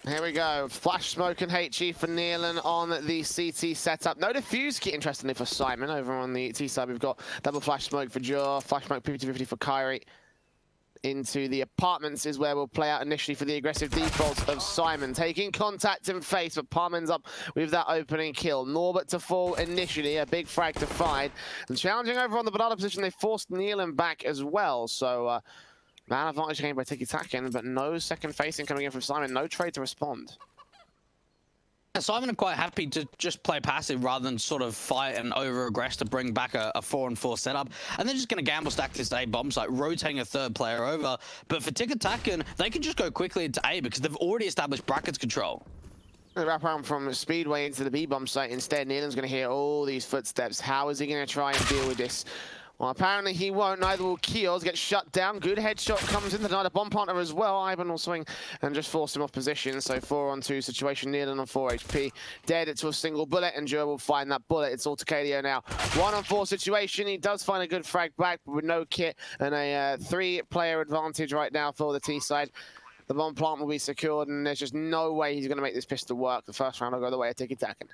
Here we go. Flash smoke and HE for Nealon on the CT setup. No defuse kit, interestingly, for Simon. Over on the T side, we've got double flash smoke for Jor, flash smoke 50-50 for Kyrie. Into the apartments is where we'll play out initially for the aggressive default of Simon. Taking contact in face, but Parman's up with that opening kill. Norbert to fall initially, a big frag to find. And challenging over on the banana position, they forced Nealon back as well. So, man advantage gained by TIKITAKAN, but no second facing coming in from Simon. No trade to respond. Simon are quite happy to just play passive rather than sort of fight and over-aggress to bring back a 4-on-4 setup. And they're just going to gamble stack this A bomb site, rotating a third player over. But for TIKITAKAN, they can just go quickly into A because they've already established brackets control. The wrap around from Speedway into the B bomb site. Instead, Nealon's going to hear all these footsteps. How is he going to try and deal with this? Well, apparently he won't. Neither will Kios. Get shut down. Good headshot comes in tonight. A bomb partner as well. Ivan will swing and just force him off position. So 4-on-2 situation. Nealon on 4 HP. Dead to a single bullet, and Joe will find that bullet. It's all to KDO now. 1-on-4 situation. He does find a good frag back, but with no kit and a 3-player advantage right now for the T side. The bomb plant will be secured, and there's just no way he's going to make this pistol work. The first round will go the way of TIKITAKAN.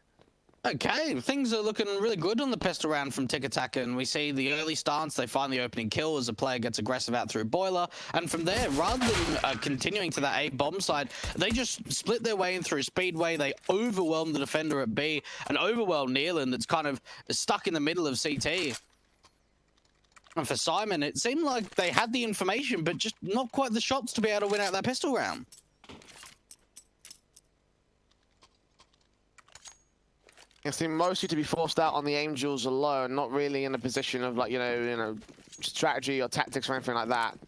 Okay, things are looking really good on the pistol round from TIKITAKAN. We see the early stance, they find the opening kill as a player gets aggressive out through Boiler, and from there, rather than continuing to that A bomb side, they just split their way in through Speedway, they overwhelm the defender at B, and overwhelm Nealon that's kind of stuck in the middle of CT. And for Simon, it seemed like they had the information, but just not quite the shots to be able to win out that pistol round. It seemed mostly to be forced out on the Angels alone, not really in a position of like, you know, strategy or tactics or anything like that.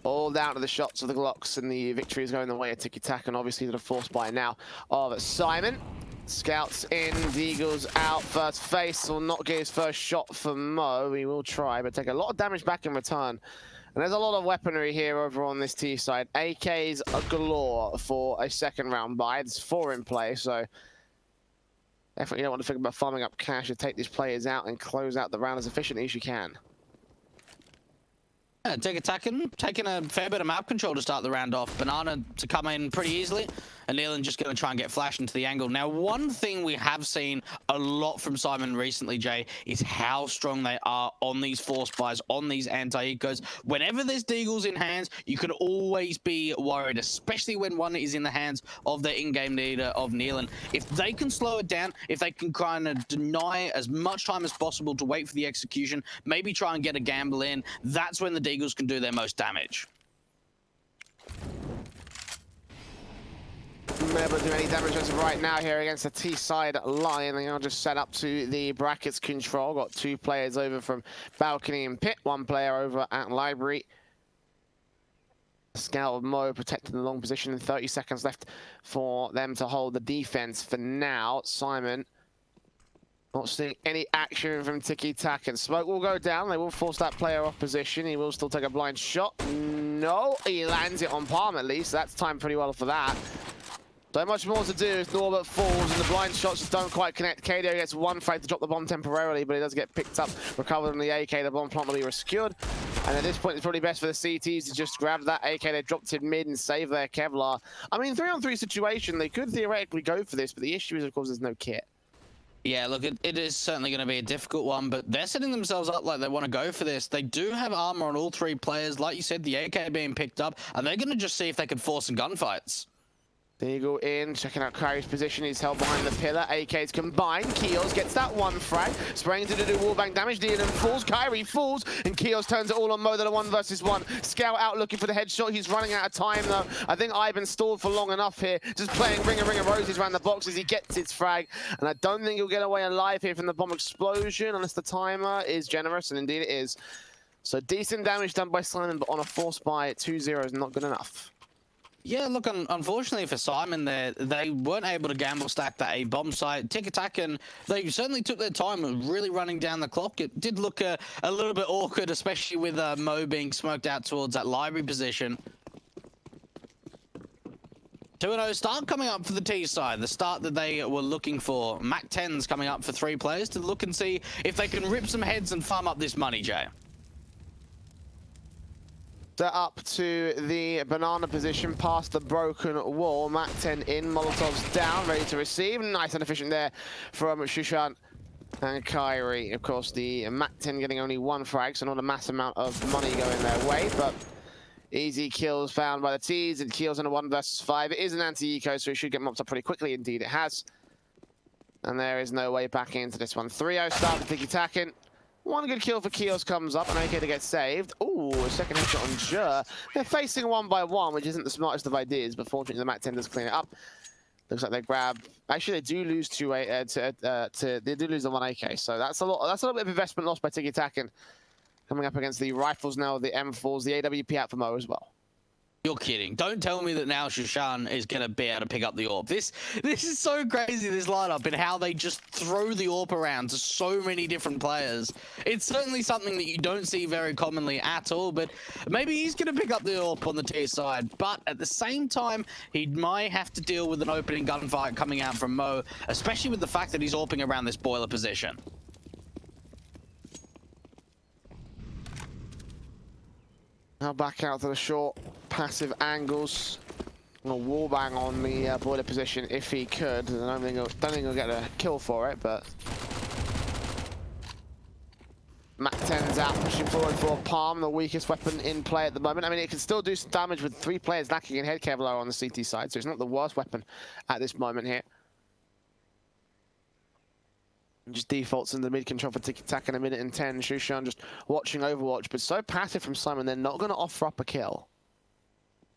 All down to the shots of the Glocks, and the victory is going the way of TIKITAKAN, obviously to the force by now of Simon. Scouts in, Deagle's out. First face will not get his first shot for Mo. He will try, but take a lot of damage back in return. And there's a lot of weaponry here over on this T side. AKs are galore for a second round buy. There's 4 in play, so definitely don't want to think about farming up cash to take these players out and close out the round as efficiently as you can. Yeah, TIKITAKAN taking a fair bit of map control to start the round off. Banana to come in pretty easily, and Nealon just going to try and get flashed into the angle. Now, one thing we have seen a lot from Simon recently, Jay, is how strong they are on these force buys, on these anti-ecos. Whenever there's deagles in hands, you can always be worried, especially when one is in the hands of the in-game leader of Nealon. If they can slow it down, if they can kind of deny as much time as possible to wait for the execution, maybe try and get a gamble in, that's when the Eagles can do their most damage. Never do any damage as of right now here against the T-side line. They are just set up to the brackets control. Got 2 players over from Balcony and Pit, 1 player over at Library. Scout of Mo protecting the long position, 30 seconds left for them to hold the defense. For now, Simon not seeing any action from TIKITAKAN. Smoke will go down. They will force that player off position. He will still take a blind shot. No, he lands it on Palm at least. That's timed pretty well for that. So much more to do as Norbert falls and the blind shots just don't quite connect. KDO gets 1 frag to drop the bomb temporarily, but he does get picked up, recovered on the AK. The bomb plant will be rescued. And at this point, it's probably best for the CTs to just grab that AK. They dropped it mid and save their Kevlar. I mean, 3-on-3 situation, they could theoretically go for this, but the issue is, of course, there's no kit. Yeah, look, it is certainly going to be a difficult one, but they're setting themselves up like they want to go for this. They do have armor on all 3 players. Like you said, the AK being picked up, and they're going to just see if they can force some gunfights. Deagle in, checking out Kyrie's position. He's held behind the pillar. AK's combined. Keels gets that 1 frag. Spraying to do wallbang damage. Dealon falls. Kyrie falls. And Keels turns it all on Mo. They're 1 versus 1. Scout out looking for the headshot. He's running out of time, though. I think Ivan stalled for long enough here. Just playing ring of roses around the boxes. He gets his frag. And I don't think he'll get away alive here from the bomb explosion unless the timer is generous. And indeed it is. So decent damage done by Simon, but on a force by 2-0 is not good enough. Yeah, look, unfortunately for Simon there, they weren't able to gamble stack that A bomb site. TIKITAKAN, they certainly took their time of really running down the clock. It did look a little bit awkward, especially with Mo being smoked out towards that library position. 2-0 start coming up for the T side, the start that they were looking for. Mac 10's coming up for 3 players to look and see if they can rip some heads and farm up this money, Jay. They're up to the banana position past the broken wall. MAC-10 in, Molotov's down, ready to receive. Nice and efficient there from Shushan and Kyrie. Of course, the MAC-10 getting only one frag, so not a mass amount of money going their way, but easy kills found by the T's. It kills in a 1 versus 5. It is an anti-eco, so it should get mopped up pretty quickly. Indeed, it has. And there is no way back into this one. 3-0 start for TIKITAKAN. One good kill for Kios comes up, and okay to get saved. Ooh, a second headshot on Jur. They're facing 1-by-1, which isn't the smartest of ideas, but fortunately the MAC-10 does clean it up. Looks like they grab. Actually, they do lose they do lose the 1 AK, so that's a little bit of investment lost by TIKITAKAN. Coming up against the rifles now, the M4s, the AWP out for Mo as well. You're kidding. Don't tell me that now Shushan is going to be able to pick up the AWP. This is so crazy, this lineup, and how they just throw the AWP around to so many different players. It's certainly something that you don't see very commonly at all, but maybe he's going to pick up the AWP on the T side. But at the same time, he might have to deal with an opening gunfight coming out from Mo, especially with the fact that he's AWPing around this boiler position. Now back out to the short passive angles. A wallbang on the boiler position if he could. I don't think he'll get a kill for it, but MAC-10's out pushing forward for Palm, the weakest weapon in play at the moment. I mean, it can still do some damage with 3 players lacking in head Kevlar on the CT side, so it's not the worst weapon at this moment here. Just defaults in the mid control for TIKITAKAN, 1 minute and 10. Shushan just watching Overwatch, but so passive from Simon, they're not going to offer up a kill.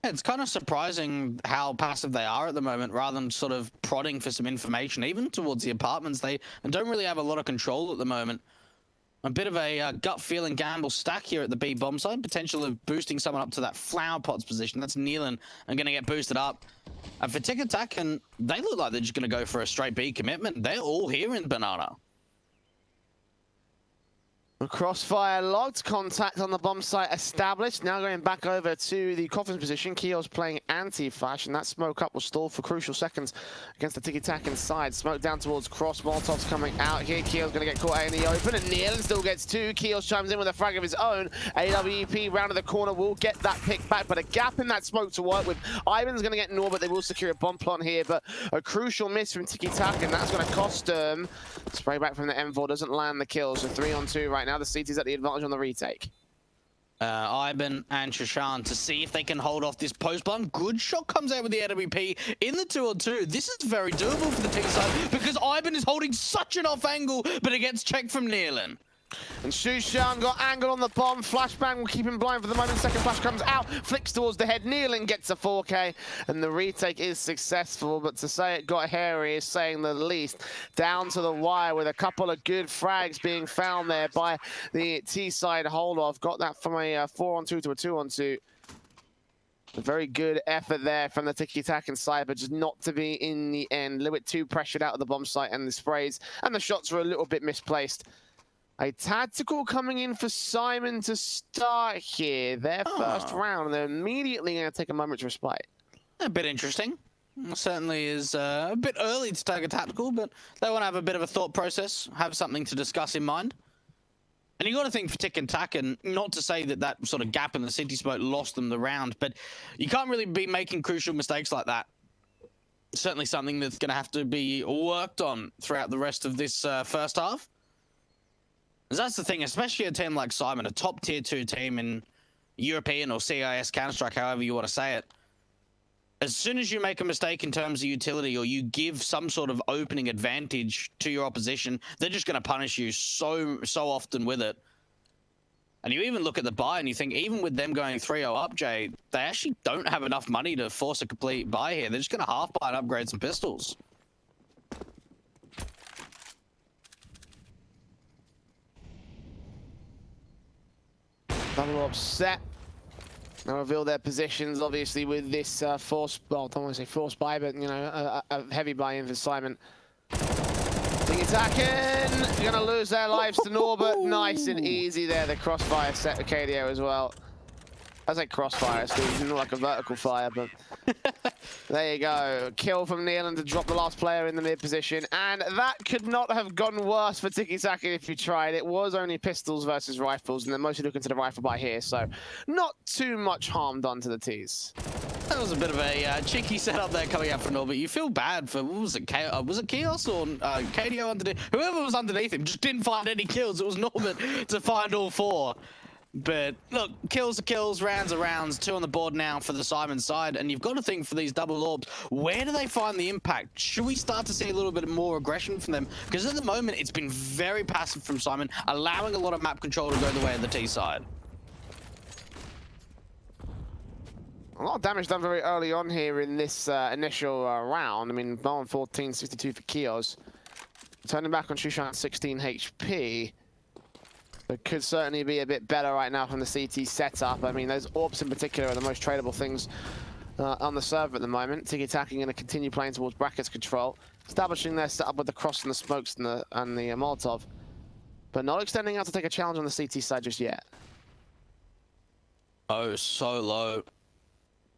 It's kind of surprising how passive they are at the moment, rather than sort of prodding for some information, even towards the apartments. They don't really have a lot of control at the moment. A bit of a gut feeling gamble stack here at the B bomb side, potential of boosting someone up to that flower pots position. That's Nealon and going to get boosted up. And for TIKITAKAN, they look like they're just going to go for a straight B commitment. They're all here in Banana. Crossfire logged, contact on the bomb site established. Now going back over to the coffin position. Keo's playing anti-flash, and that smoke up will stall for crucial seconds against the TIKITAKAN side. Smoke down towards cross. Molotov's coming out here. Keo's going to get caught out in the open, and Nealon still gets 2. Keos chimes in with a frag of his own. AWP round of the corner will get that pick back, but a gap in that smoke to work with. Ivan's going to get Norbert. They will secure a bomb plant here, but a crucial miss from TIKITAKAN. That's going to cost them. Spray back from the M4 doesn't land the kill, so 3-on-2 right now. The CT's at the advantage on the retake. Ivan and Shushan to see if they can hold off this post plant. Good shot comes out with the AWP in the 2-on-2. This is very doable for the T side because Ivan is holding such an off angle, but it gets checked from Nealon. And Shushan got angle on the bomb. Flashbang will keep him blind for the moment. Second flash comes out, flicks towards the head. Nealon gets a 4K, and the retake is successful. But to say it got hairy is saying the least. Down to the wire with a couple of good frags being found there by the T-side hold-off. Got that from a 4-on-2 to a 2-on-2. A very good effort there from the TIKITAKAN side, but just not to be in the end. A little bit too pressured out of the bomb site, and the sprays and the shots were a little bit misplaced. A tactical coming in for Simon to start here. Their first round, and they're immediately going to take a moment's respite. A bit interesting. Certainly is a bit early to take a tactical, but they want to have a bit of a thought process, have something to discuss in mind. And you got to think for TIKITAKAN, not to say that that sort of gap in the city smoke lost them the round, but you can't really be making crucial mistakes like that. Certainly something that's going to have to be worked on throughout the rest of this first half. That's the thing, especially a team like Simon, a top tier 2 team in European or CIS Counter-Strike, however you want to say it. As soon as you make a mistake in terms of utility or you give some sort of opening advantage to your opposition, they're just going to punish you so often with it. And you even look at the buy and you think, even with them going 3-0 up, Jay, they actually don't have enough money to force a complete buy here. They're just going to half buy and upgrade some pistols. Double upset. Now reveal their positions, obviously, with this force, well, I don't want to say force buy, but, you know, a heavy buy-in for Simon. TIKITAKAN gonna lose their lives to Norbert. Nice and easy there. The crossfire set for KDO as well. I say crossfire, so it's not like a vertical fire, but there you go. Kill from Nealon to drop the last player in the mid position, and that could not have gone worse for TIKITAKAN if you tried. It was only pistols versus rifles, and they're mostly looking to the rifle by here, so not too much harm done to the T's. That was a bit of a cheeky setup there coming out from Norbert. You feel bad for, what was it, was it Chaos or KDO underneath? Whoever was underneath him just didn't find any kills. It was Norbert to find all 4. But look, kills are kills, rounds are rounds. 2 on the board now for the SYMAN side, and you've got to think for these double orbs, where do they find the impact? Should we start to see a little bit more aggression from them? Because at the moment, it's been very passive from SYMAN, allowing a lot of map control to go the way of the T side. A lot of damage done very early on here in this initial round. I mean, bo1 14, 62 for Kios. Turning back on Shushan 16 HP. It could certainly be a bit better right now from the CT setup. I mean, those orbs in particular are the most tradable things on the server at the moment. TIKITAKAN going to continue playing towards brackets control, establishing their setup with the cross and the smokes and the Molotov, but not extending out to take a challenge on the CT side just yet. Oh, so low.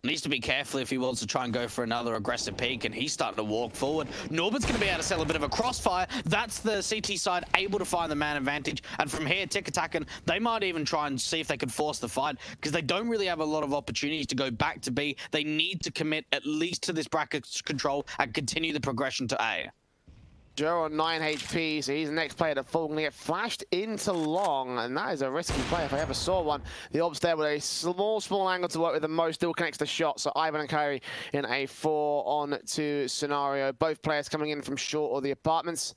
Needs to be careful if he wants to try and go for another aggressive peak, and he's starting to walk forward. Norbert's going to be able to sell a bit of a crossfire. That's the CT side able to find the man advantage, and from here, TIKITAKAN, they might even try and see if they could force the fight, because they don't really have a lot of opportunities to go back to B. They need to commit at least to this bracket control and continue the progression to A. Joe on 9 HP, so he's the next player to fall. Going to get flashed into long, and that is a risky play if I ever saw one. The orbs there with a small angle to work with the most, still connects the shot. So Ivan and Kyrie in a 4-on-2 scenario. Both players coming in from short or the apartments.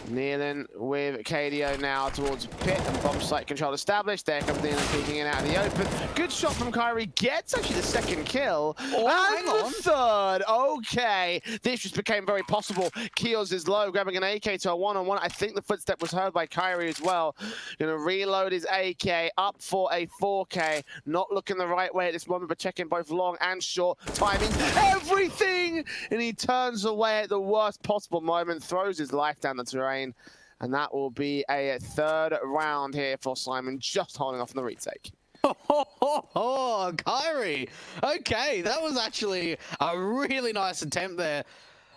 Nealon with KDO now towards pit, and bomb site control established. There comes Nealon peeking in out of the open. Good shot from Kyrie, gets actually the second kill. And the third. Okay, this just became very possible. Keels is low, grabbing an AK to a 1-on-1. I think the footstep was heard by Kyrie as well. Gonna reload his AK up for a 4K. Not looking the right way at this moment, but checking both long and short. Timing everything, and he turns away at the worst possible moment, throws his life down the terrain, and that will be a 3rd round here for SYMAN, just holding off on the retake. Oh, Kyrie. Okay, that was actually a really nice attempt there.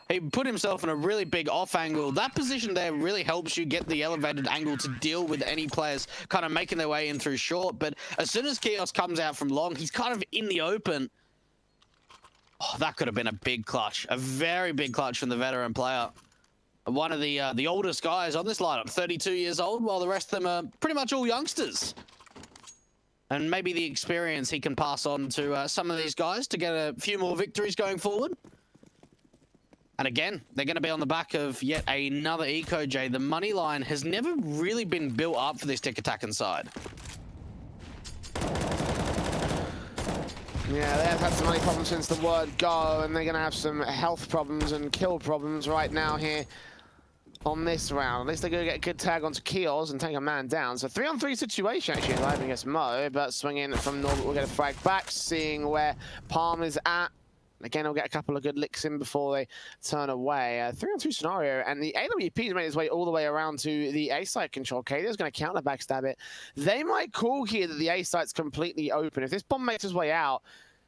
He put himself in a really big off angle. That position there really helps you get the elevated angle to deal with any players kind of making their way in through short. But as soon as Kios comes out from long, he's kind of in the open. Oh, that could have been a big clutch, a very big clutch from the veteran player. One of the oldest guys on this lineup, 32 years old, while the rest of them are pretty much all youngsters. And maybe the experience he can pass on to some of these guys to get a few more victories going forward. And again, they're going to be on the back of yet another eco, Jay. The money line has never really been built up for this TIKITAKAN side. Yeah, they've had some money problems since the word go, and they're going to have some health problems and kill problems right now here on this round. At least they're going to get a good tag onto Keels and take a man down. So 3-on-3 situation actually alive against Mo, but swinging from Norbert will get a frag back, seeing where Palm is at. Again, he'll get a couple of good licks in before they turn away. 3-on-2 scenario, and the AWP's made his way all the way around to the A site control. KDO's going to counter backstab it. They might call here that the A site's completely open. If this bomb makes his way out,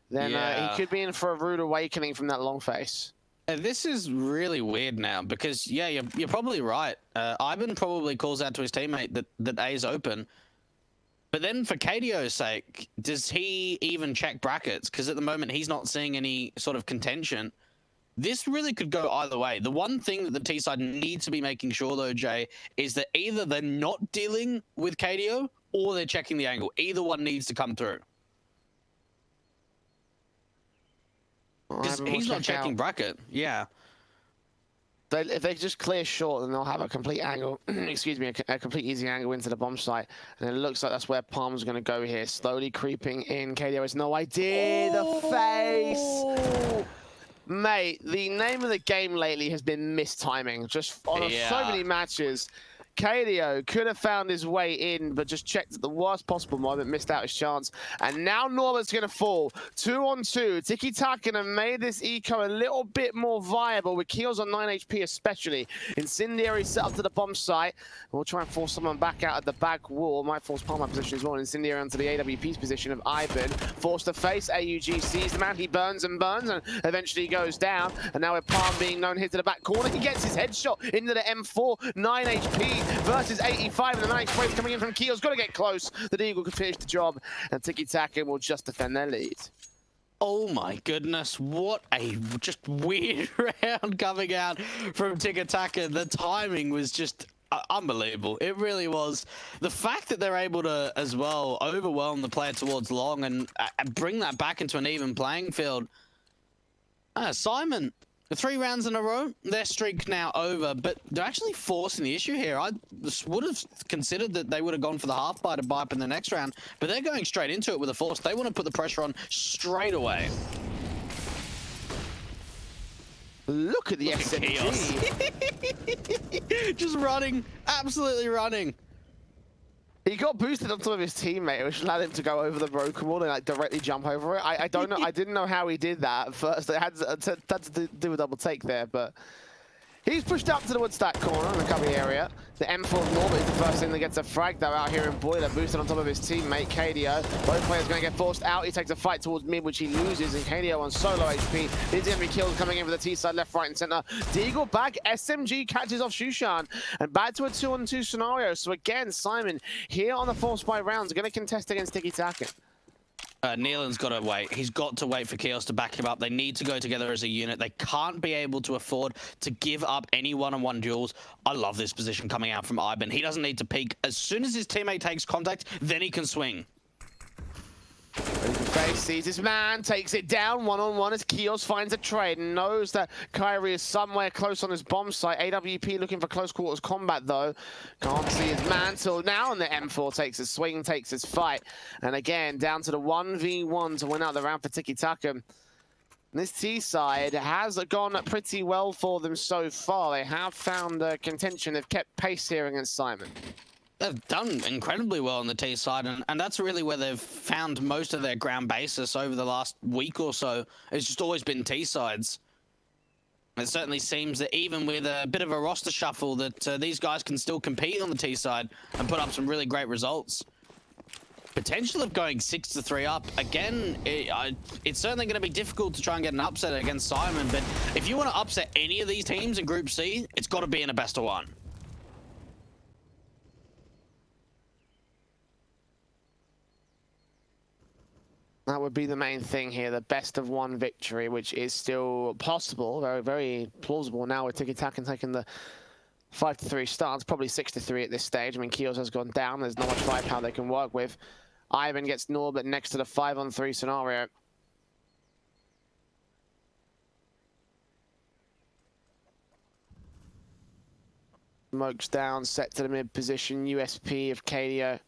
then he could be in for a rude awakening from that long face. This is really weird now because, yeah, you're probably right. Ivan probably calls out to his teammate that A is open. But then for KDO's sake, does he even check brackets? Because at the moment, he's not seeing any sort of contention. This really could go either way. The one thing that the T side needs to be making sure, though, Jay, is that either they're not dealing with KDO or they're checking the angle. Either one needs to come through. Because he's not checking bracket. Yeah. If they just clear short, then they'll have a complete angle, excuse me, a complete easy angle into the bomb site. And it looks like that's where Palm's going to go here, slowly creeping in. KDO has no idea. The face. Mate, the name of the game lately has been mistiming. Just on so many matches. KDO could have found his way in, but just checked at the worst possible moment, missed out his chance. And now Norbert's going to fall. 2-on-2. TIKITAKAN have made this eco a little bit more viable, with Keels on 9 HP especially. Incendiary set up to the bomb site. We'll try and force someone back out of the back wall. Might force Palmer position as well. Incendiary onto the AWP's position of Ivan. Forced to face. AUG sees the man. He burns and burns and eventually goes down. And now with Palm being known here to the back corner, he gets his headshot into the M4. 9 HP versus 85. And the nice wave coming in from Keels. Got to get close. The Eagle could finish the job. And TIKITAKAN will just defend their lead. Oh my goodness, what a just weird round coming out from TIKITAKAN. The timing was just unbelievable. It really was. The fact that they're able to, as well, overwhelm the player towards long and bring that back into an even playing field. SYMAN, 3 rounds in a row, their streak now over, but they're actually forcing the issue here. I would have considered that they would have gone for the half buy to buy up in the next round, but they're going straight into it with a force. They want to put the pressure on straight away. Look at the SMG. Just running, absolutely running. He got boosted on top of his teammate, which allowed him to go over the broken wall and like directly jump over it. I don't know. I didn't know how he did that at first. It had to do a double take there, but he's pushed up to the woodstack corner in the cubby area. The M4 Norbert is the first thing that gets a frag though out here in Boiler, boosted on top of his teammate KDO. Both players going to get forced out. He takes a fight towards mid, which he loses, and KDO on solo HP. These enemy kills coming in with the T side, left, right, and center. Deagle back. SMG catches off Shushan, and back to a 2-on-2 scenario. So again, SYMAN here on the force by rounds, going to contest against TIKITAKAN. Nealon's got to wait. He's got to wait for Keels to back him up. They need to go together as a unit. They can't be able to afford to give up any one-on-one duels. I love this position coming out from Ivan. He doesn't need to peek. As soon as his teammate takes contact, then he can swing. Face sees his man, takes it down 1-on-1 as Keels finds a trade and knows that Kyrie is somewhere close on his bomb site. AWP looking for close quarters combat though. Can't see his man till now, and the M4 takes his swing, takes his fight. And again, down to the 1v1 to win out the round for TIKITAKAN. This T side has gone pretty well for them so far. They have found contention. They've kept pace here against SYMAN. They've done incredibly well on the T side, and that's really where they've found most of their ground basis over the last week or so. It's just always been T sides. It certainly seems that even with a bit of a roster shuffle, that these guys can still compete on the T side and put up some really great results. Potential of going 6-3 up. Again, it's certainly going to be difficult to try and get an upset against SYMAN, but if you want to upset any of these teams in Group C, it's got to be in a best-of-1. That would be the main thing here, the best-of-1 victory, which is still possible, very, very plausible now with TIKITAKAN taking the 5-3 start. It's probably 6-3 at this stage. I mean, Keels has gone down. There's not much firepower they can work with. Ivan gets Norbert next to the 5-on-3 scenario. Smokes down, set to the mid position, USP of KDO.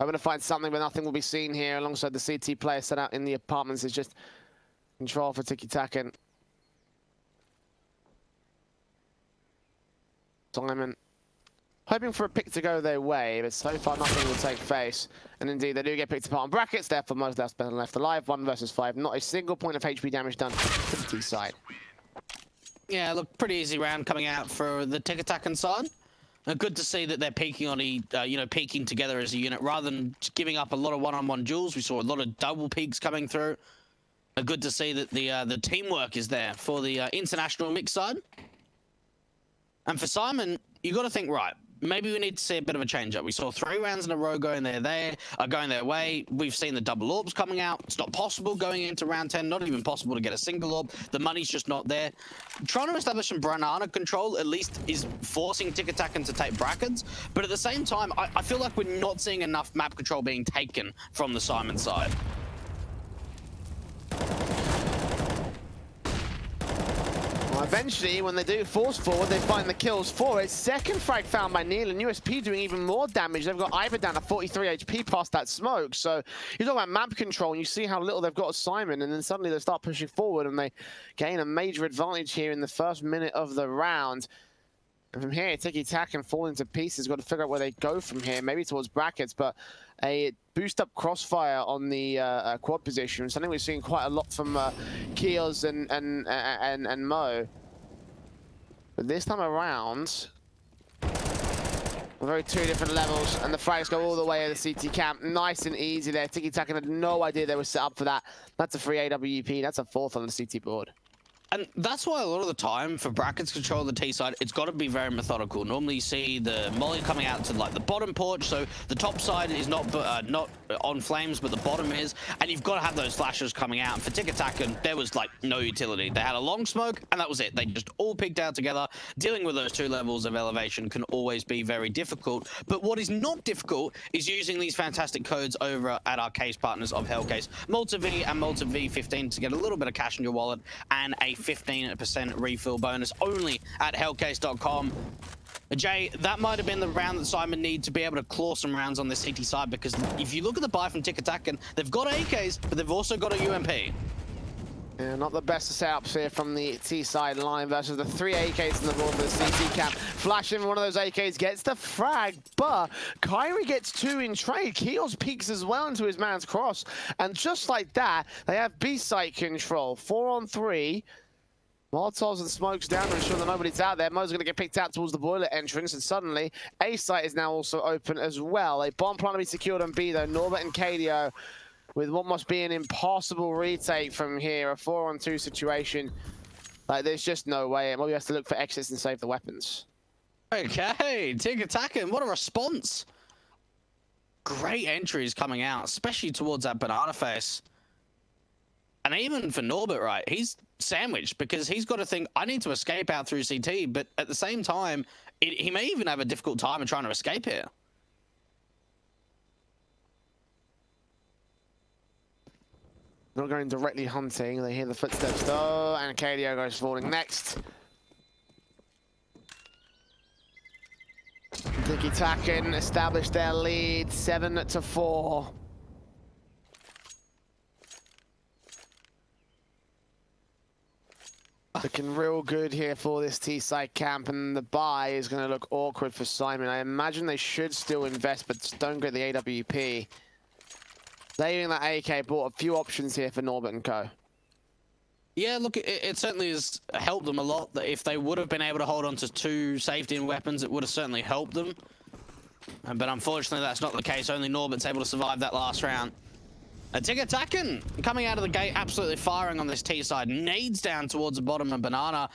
I'm going to find something, but nothing will be seen here alongside the CT player set out in the apartments. It's just control for TIKITAKAN. SYMAN hoping for a pick to go their way, but so far nothing will take place. And indeed, they do get picked apart on brackets. Therefore, most left alive. 1 versus 5. Not a single point of HP damage done to the T side. Yeah, look, pretty easy round coming out for the TIKITAKAN side. Good to see that they're peaking on, peaking together as a unit rather than just giving up a lot of one-on-one duels. We saw a lot of double peaks coming through. Good to see that the teamwork is there for the international mix side. And for SYMAN, you got to think, right, maybe we need to see a bit of a change-up. We saw 3 rounds in a row going their way. We've seen the double orbs coming out. It's not possible going into round 10, not even possible to get a single orb. The money's just not there. Trying to establish some banana control at least is forcing TIKITAKAN to take brackets, but at the same time, I feel like we're not seeing enough map control being taken from the SYMAN side. Eventually, when they do force forward, they find the kills for it. Second frag found by Neil, and USP doing even more damage. They've got Ivan down to 43 HP past that smoke. So you talk about map control, and you see how little they've got of SYMAN, and then suddenly they start pushing forward, and they gain a major advantage here in the first minute of the round. And from here, TIKITAKAN fall into pieces. Got to figure out where they go from here. Maybe towards brackets, but a boost up crossfire on the quad position. Something we've seen quite a lot from Keels and Mo. But this time around, very two different levels, and the frags go all the way to the CT camp. Nice and easy there. TIKITAKAN had no idea they were set up for that. That's a free AWP. That's a fourth on the CT board. And that's why a lot of the time for brackets control the T side, it's got to be very methodical. Normally you see the molly coming out to like the bottom porch, so the top side is not on flames, but the bottom is, and you've got to have those flashes coming out. And for TIKITAKAN, there was like no utility. They had a long smoke, and that was it. They just all picked out together. Dealing with those two levels of elevation can always be very difficult. But what is not difficult is using these fantastic codes over at our case partners of Hellcase, Malta V and Malta V15 to get a little bit of cash in your wallet and a 15% refill bonus only at hellcase.com. Jay, that might have been the round that Simon needed to be able to claw some rounds on the CT side, because if you look at the buy from TIKITAKAN, they've got AKs, but they've also got a UMP. Yeah, not the best of setups here from the T side line versus the 3 AKs on the board for the CT camp. Flashing one of those AKs gets the frag, but Kyrie gets 2 in trade. Keels peeks as well into his man's cross, and just like that, they have B site control. 4 on 3. Molotovs and smokes down to ensure that nobody's out there. Mo's going to get picked out towards the boiler entrance, and suddenly A site is now also open as well. A bomb plan to be secured on B though. Norbert and KDO with what must be an impossible retake from here. A 4-on-2 situation. Like, there's just no way. Maybe has to look for exits and save the weapons. Okay, TIKITAKAN, what a response. Great entries coming out, especially towards that banana face. And even for Norbert, right, he's sandwiched because he's got to think, I need to escape out through CT, but at the same time, he may even have a difficult time in trying to escape here. Not going directly hunting, they hear the footsteps though, and KDO goes falling next. TIKITAKAN established their lead, 7-4. Looking real good here for this T-side camp, and the buy is going to look awkward for Simon. I imagine they should still invest, but just don't get the AWP. Saving that AK brought a few options here for Norbert and co. Yeah, look, it certainly has helped them a lot. That if they would have been able to hold on to 2 safety and weapons, it would have certainly helped them. But unfortunately, that's not the case. Only Norbert's able to survive that last round. TIKITAKAN coming out of the gate, absolutely firing on this T side. Nades down towards the bottom of Banana.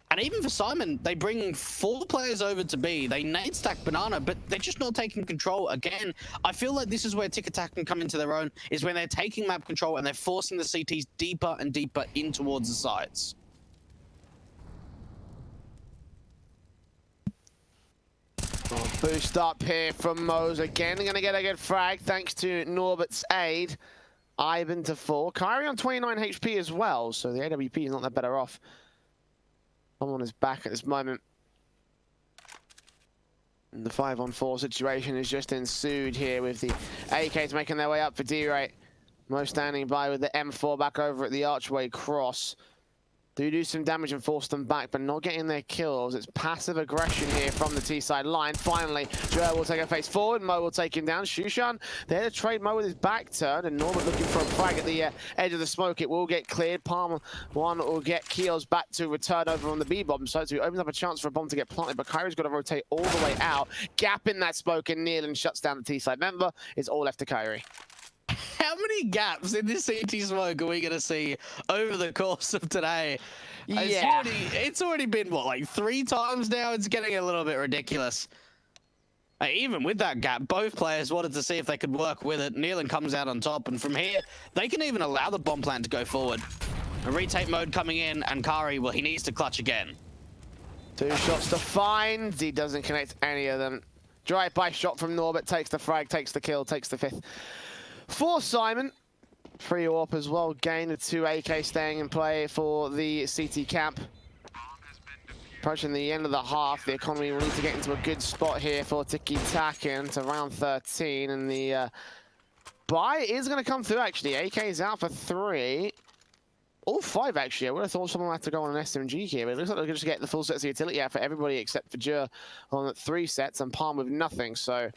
And even for Simon, they bring 4 players over to B. They nade stack Banana, but they're just not taking control. Again, I feel like this is where TIKITAKAN come into their own, is when they're taking map control and they're forcing the CTs deeper and deeper in towards the sides. Oh, boost up here from Mose again. They're going to get a good frag thanks to Norbert's aid. Ivan to 4. Kyrie on 29 HP as well, so the AWP is not that better off. Someone is back at this moment. And the 5-on-4 situation is just ensued here with the AKs making their way up for D-Rate. Mo standing by with the M4 back over at the archway cross. Do some damage and force them back, but not getting their kills. It's passive aggression here from the T-side line. Finally, Joel will take a face forward. Mo will take him down. Shushan there to trade Mo with his back turned, and Norbert looking for a frag at the edge of the smoke. It will get cleared. Palm 1 will get Keels back to return over on the B-bomb, so it opens up a chance for a bomb to get planted, but Kyrie's got to rotate all the way out. Gap in that smoke, and Nealon shuts down the T-side member. It's all left to Kyrie. How many gaps in this CT smoke are we going to see over the course of today? Yeah. It's already been, what, like 3 times now? It's getting a little bit ridiculous. Even with that gap, both players wanted to see if they could work with it. Nealon comes out on top, and from here, they can even allow the bomb plant to go forward. A retake mode coming in, and Kari, well, he needs to clutch again. 2 shots to find. He doesn't connect any of them. Drive-by shot from Norbert, takes the frag, takes the kill, takes the 5th. For Simon, free AWP as well, gain of 2 AK staying in play for the CT camp. Approaching the end of the half, the economy will need to get into a good spot here for TIKITAKAN to round 13, and the buy is going to come through actually. AK is out for 3. All 5 actually. I would have thought someone had to go on an SMG here, but it looks like they're just get the full sets of utility out for everybody except for Jur on 3 sets and Palm with nothing. So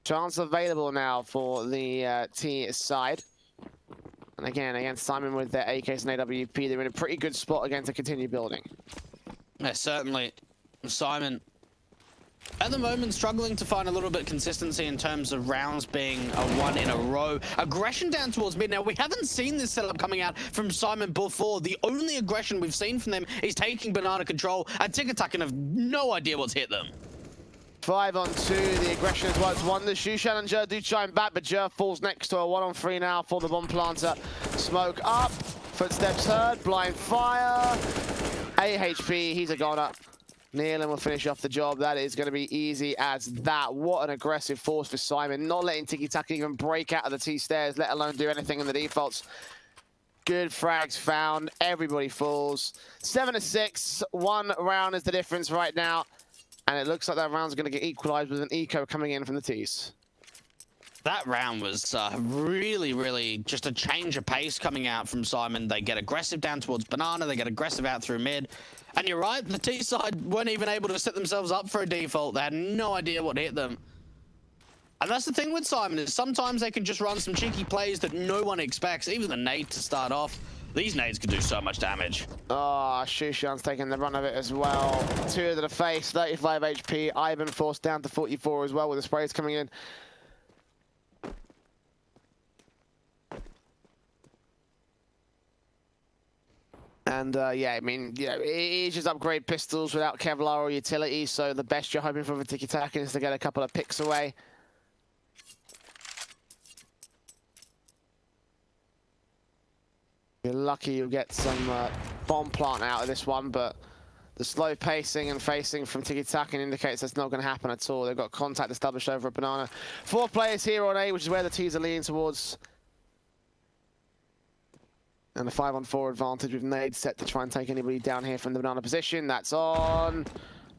chance available now for the T side. And again, against Simon with their AKs and AWP, they're in a pretty good spot again to continue building. Yeah, certainly. Simon, at the moment, struggling to find a little bit of consistency in terms of rounds being a 1 in a row. Aggression down towards mid. Now, we haven't seen this setup coming out from Simon before. The only aggression we've seen from them is taking banana control, and TIKITAKAN have no idea what's hit them. 5 on 2, the aggression has worked wonders. Shushan and Jur do chime back, but Jur falls next to a 1 on 3 now for the bomb planter. Smoke up, footsteps heard, blind fire. AHP, he's a goner. Nealon will finish off the job. That is going to be easy as that. What an aggressive force for Simon. Not letting TIKITAKAN even break out of the T-stairs, let alone do anything in the defaults. Good frags found. Everybody falls. 7-6. 1 round is the difference right now. And it looks like that round's going to get equalized with an eco coming in from the T's. That round was really, really just a change of pace coming out from Simon. They get aggressive down towards banana. They get aggressive out through mid. And you're right, the T side weren't even able to set themselves up for a default. They had no idea what hit them. And that's the thing with Simon, is sometimes they can just run some cheeky plays that no one expects, even the nade to start off. These nades could do so much damage. Oh, Shushan's taking the run of it as well. 2 to the face, 35 HP. Ivan forced down to 44 as well with the sprays coming in. And yeah, I mean, you know, it is just upgrade pistols without Kevlar or utility, so the best you're hoping for the TIKITAKAN is to get a couple of picks away. You're lucky you'll get some bomb plant out of this one, but the slow pacing and facing from TIKITAKAN indicates that's not going to happen at all. They've got contact established over a banana. 4 players here on A, which is where the T's are leaning towards. And a 5-on-4 advantage with nades set to try and take anybody down here from the banana position. That's on.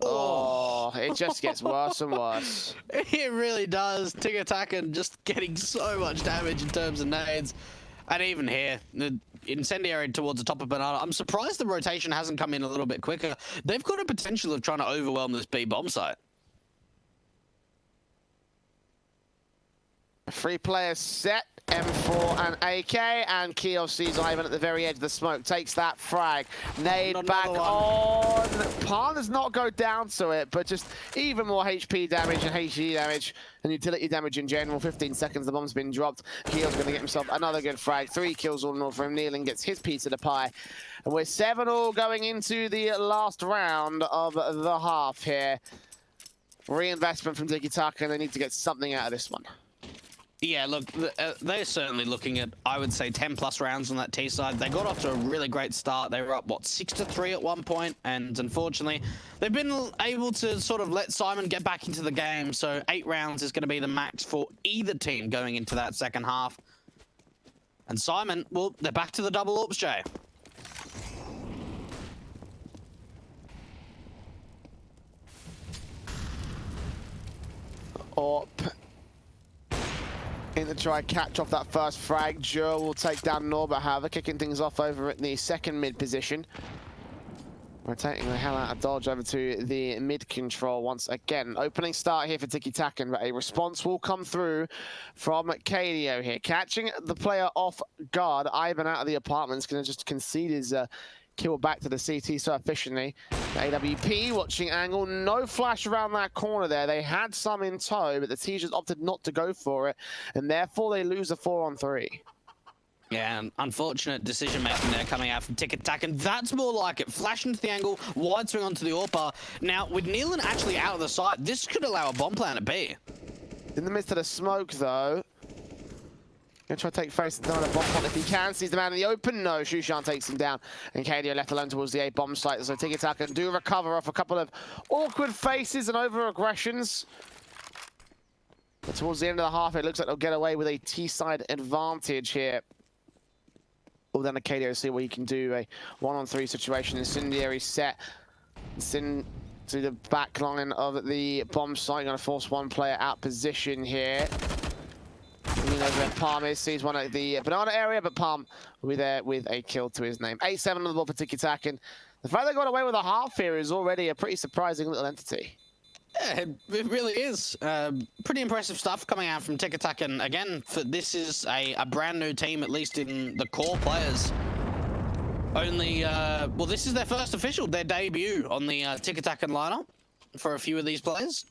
Oh, it just gets worse and worse. It really does. TIKITAKAN just getting so much damage in terms of nades. And even here, the incendiary towards the top of banana. I'm surprised the rotation hasn't come in a little bit quicker. They've got a potential of trying to overwhelm this B bomb site. 3 players set, M4 and AK, and Kiev sees Ivan at the very edge of the smoke. Takes that frag. Nade back on. Palm does not go down to it, but just even more HP damage and HE damage and utility damage in general. 15 seconds, the bomb's been dropped. Kiel's going to get himself another good frag. 3 kills all in all for him. Nealon gets his piece of the pie. And we're 7-all going into the last round of the half here. Reinvestment from TIKITAKAN. They need to get something out of this one. Yeah, look, they're certainly looking at, I would say, 10+ rounds on that T side. They got off to a really great start. They were up, what, 6-3 at one point, and unfortunately, they've been able to sort of let Simon get back into the game, so 8 rounds is going to be the max for either team going into that second half. And Simon, well, they're back to the double AWPs, Jay. AWP. In to try catch off that first frag. Jur will take down Norbert, however, kicking things off over at the second mid position. Rotating the hell out of dodge over to the mid control once again. Opening start here for TIKITAKAN, but a response will come through from KDO here. Catching the player off guard. Ivan out of the apartment's going to just concede his kill back to the CT so efficiently. The AWP watching angle, no flash around that corner there. They had some in tow, but the T just opted not to go for it, and therefore they lose a 4-on-3. Yeah, an unfortunate decision making there coming out from TIKITAKAN. That's more like it. Flash into the angle, wide swing onto the AWPer. Now, with Nealon actually out of the site, this could allow a bomb plant at B. In the midst of the smoke, though, gonna try to take face down the bomb plant if he can. Sees the man in the open. No, Shushan takes him down. And KDO left alone towards the A bomb site. So TIKITAKAN do recover off a couple of awkward faces and over aggressions. But towards the end of the half, it looks like they'll get away with a T-side advantage here. Well, then the KDO see what he can do. A 1-on-3 situation. Incendiary set. Sin to the back line of the bomb site. Gonna force one player out position here. knows where Palm is. Sees one at the banana area, but Palm will be there with a kill to his name. 8-7 on the ball for TIKITAKAN. The fact they got away with a half here is already a pretty surprising little entity. Yeah, it really is. Pretty impressive stuff coming out from TIKITAKAN. Again, this is a brand new team, at least in the core players. Only, well, this is their first official, their debut on the TIKITAKAN lineup for a few of these players.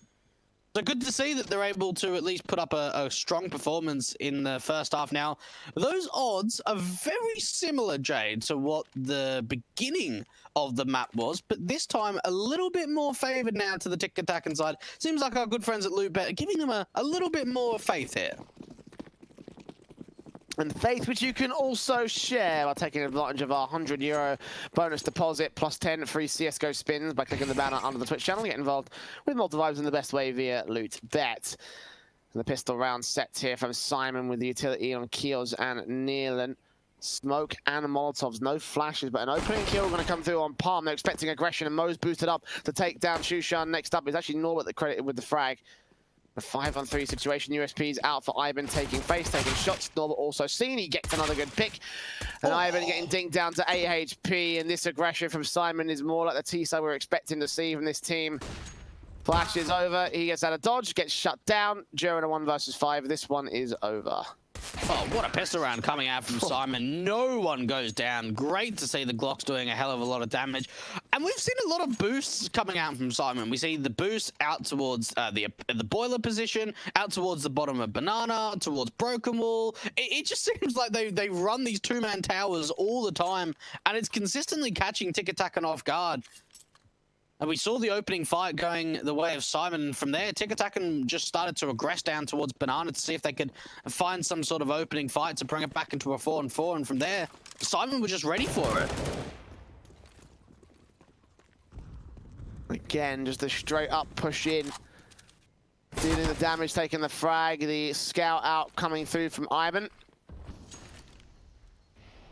So good to see that they're able to at least put up a strong performance in the first half. Now, those odds are very similar, Jade, to what the beginning of the map was, but this time a little bit more favored now to the TIKITAKAN side. Seems like our good friends at LootBet are giving them a little bit more faith here. And faith which you can also share by taking advantage of our €100 bonus deposit plus 10 free CSGO spins by clicking the banner under the Twitch channel. Get involved with multiple vibes in the best way via LootBet. And the pistol round set here from SYMAN with the utility on Kios and Neelan. Smoke and Molotovs, no flashes, but an opening kill going to come through on Palm. They're expecting aggression, and Mo's boosted up to take down Shushan. Next up is actually Norbert that credited with the frag. A 5-on-3 situation. USP's out for Ivan, taking shots. Norbert also seen. He gets another good pick. And Ivan getting dinked down to 8 HP. And this aggression from SYMAN is more like the T-side we're expecting to see from this team. Flashes over. He gets out of dodge, gets shut down during a 1 versus 5. This one is over. Oh, what a pistol round coming out from SYMAN. No one goes down. Great to see the Glocks doing a hell of a lot of damage. And we've seen a lot of boosts coming out from SYMAN. We see the boost out towards the boiler position, out towards the bottom of Banana, towards Broken Wall. It just seems like they run these two-man towers all the time, and it's consistently catching TIKITAKAN off guard. And we saw the opening fight going the way of SYMAN. From there, TIKITAKAN just started to aggress down towards Banana to see if they could find some sort of opening fight to bring it back into a 4-on-4. And from there, SYMAN was just ready for it. Again, just a straight up push in. Dealing the damage, taking the frag. The scout out coming through from Ivan.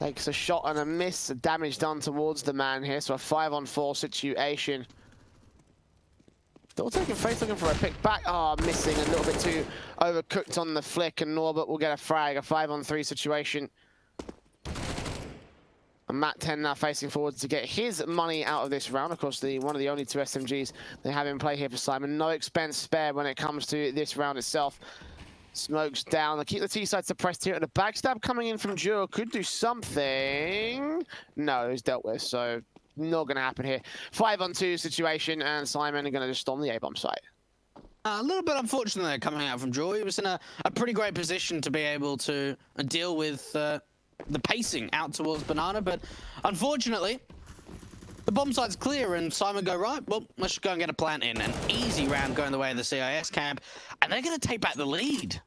Takes a shot and a miss. The damage done towards the man here. So a 5-on-4 situation. Still taking face, looking for a pick back. Oh, missing a little bit too overcooked on the flick, and Norbert will get a frag, a 5-on-3 situation. And Matt 10 now facing forward to get his money out of this round. Of course, one of the only 2 SMGs they have in play here for SYMAN. No expense spared when it comes to this round itself. Smokes down. They keep the T-side suppressed here, and the backstab coming in from Juro could do something. No, it's dealt with, so not going to happen here. 5-on-2 situation, and SYMAN are going to just storm the A-bomb site. A little bit unfortunate there coming out from Juro. He was in a pretty great position to be able to deal with the pacing out towards Banana, but unfortunately, the bomb site's clear, and SYMAN go, right, well, let's just go and get a plant in. An easy round going the way of the CIS camp, and they're going to take back the lead.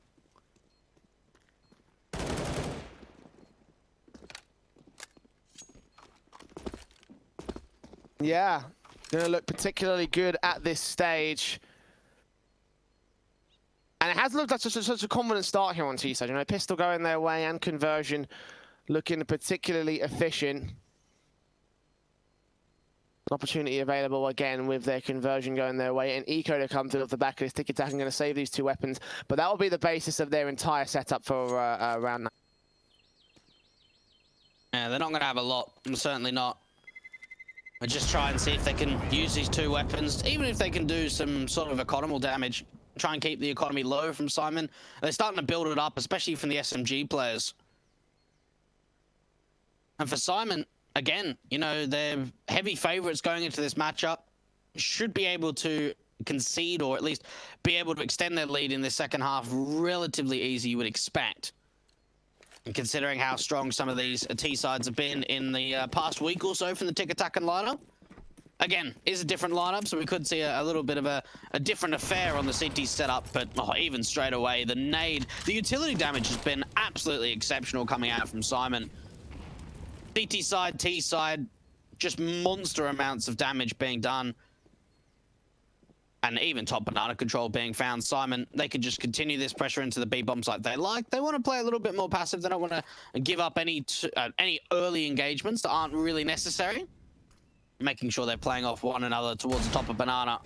Yeah, going to look particularly good at this stage. And it has looked like such a confident start here on T-side. You know, pistol going their way and conversion looking particularly efficient. Opportunity available again with their conversion going their way, and eco to come through off the back of this. TIKITAKAN going to save these 2 weapons, but that will be the basis of their entire setup for round 9. Yeah, they're not going to have a lot. Certainly not. But just try and see if they can use these 2 weapons, even if they can do some sort of economical damage. Try and keep the economy low from SYMAN. They're starting to build it up, especially from the SMG players. And for SYMAN, again, you know, they're heavy favorites going into this matchup. Should be able to concede, or at least be able to extend their lead in the second half relatively easy, you would expect. And considering how strong some of these T-sides have been in the past week or so from the TIKITAKAN lineup. Again, is a different lineup, so we could see a little bit of a different affair on the CT setup, but even straight away, the nade, the utility damage has been absolutely exceptional coming out from SYMAN. CT side, T side, just monster amounts of damage being done. And even top banana control being found. SYMAN, they can just continue this pressure into the B-bomb site they like. They want to play a little bit more passive. They don't want to give up any early engagements that aren't really necessary. Making sure they're playing off one another towards the top of banana.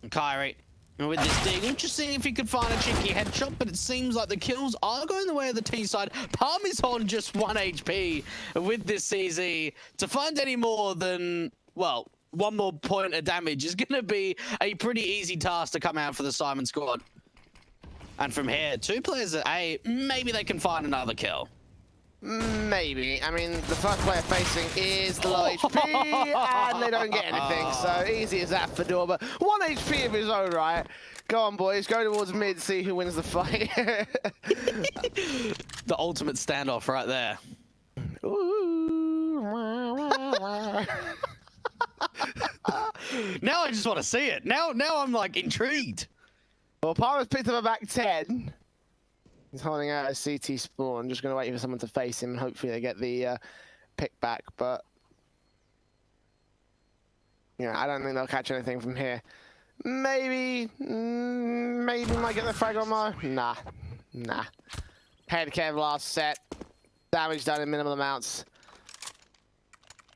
And Kyrie And with this Deagle, just seeing if he could find a cheeky headshot, but it seems like the kills are going the way of the T side. Palm is on just 1 HP with this CZ. To find any more than, well, 1 more point of damage is going to be a pretty easy task to come out for the SYMAN squad. And from here, 2 players at A, maybe they can find another kill. Maybe. I mean, the first player facing is the low HP, and they don't get anything. So easy as that for Door, but 1 HP of his own right. Go on, boys. Go towards mid, see who wins the fight. The ultimate standoff right there. Ooh. Now I just want to see it. Now I'm like intrigued. Well, Palmer's picked up a back 10. He's holding out a CT spawn. Just going to wait for someone to face him. Hopefully they get the pick back. But yeah, I don't think they'll catch anything from here. Maybe might get the frag on Mo. Nah. Head Kev last set. Damage done in minimal amounts.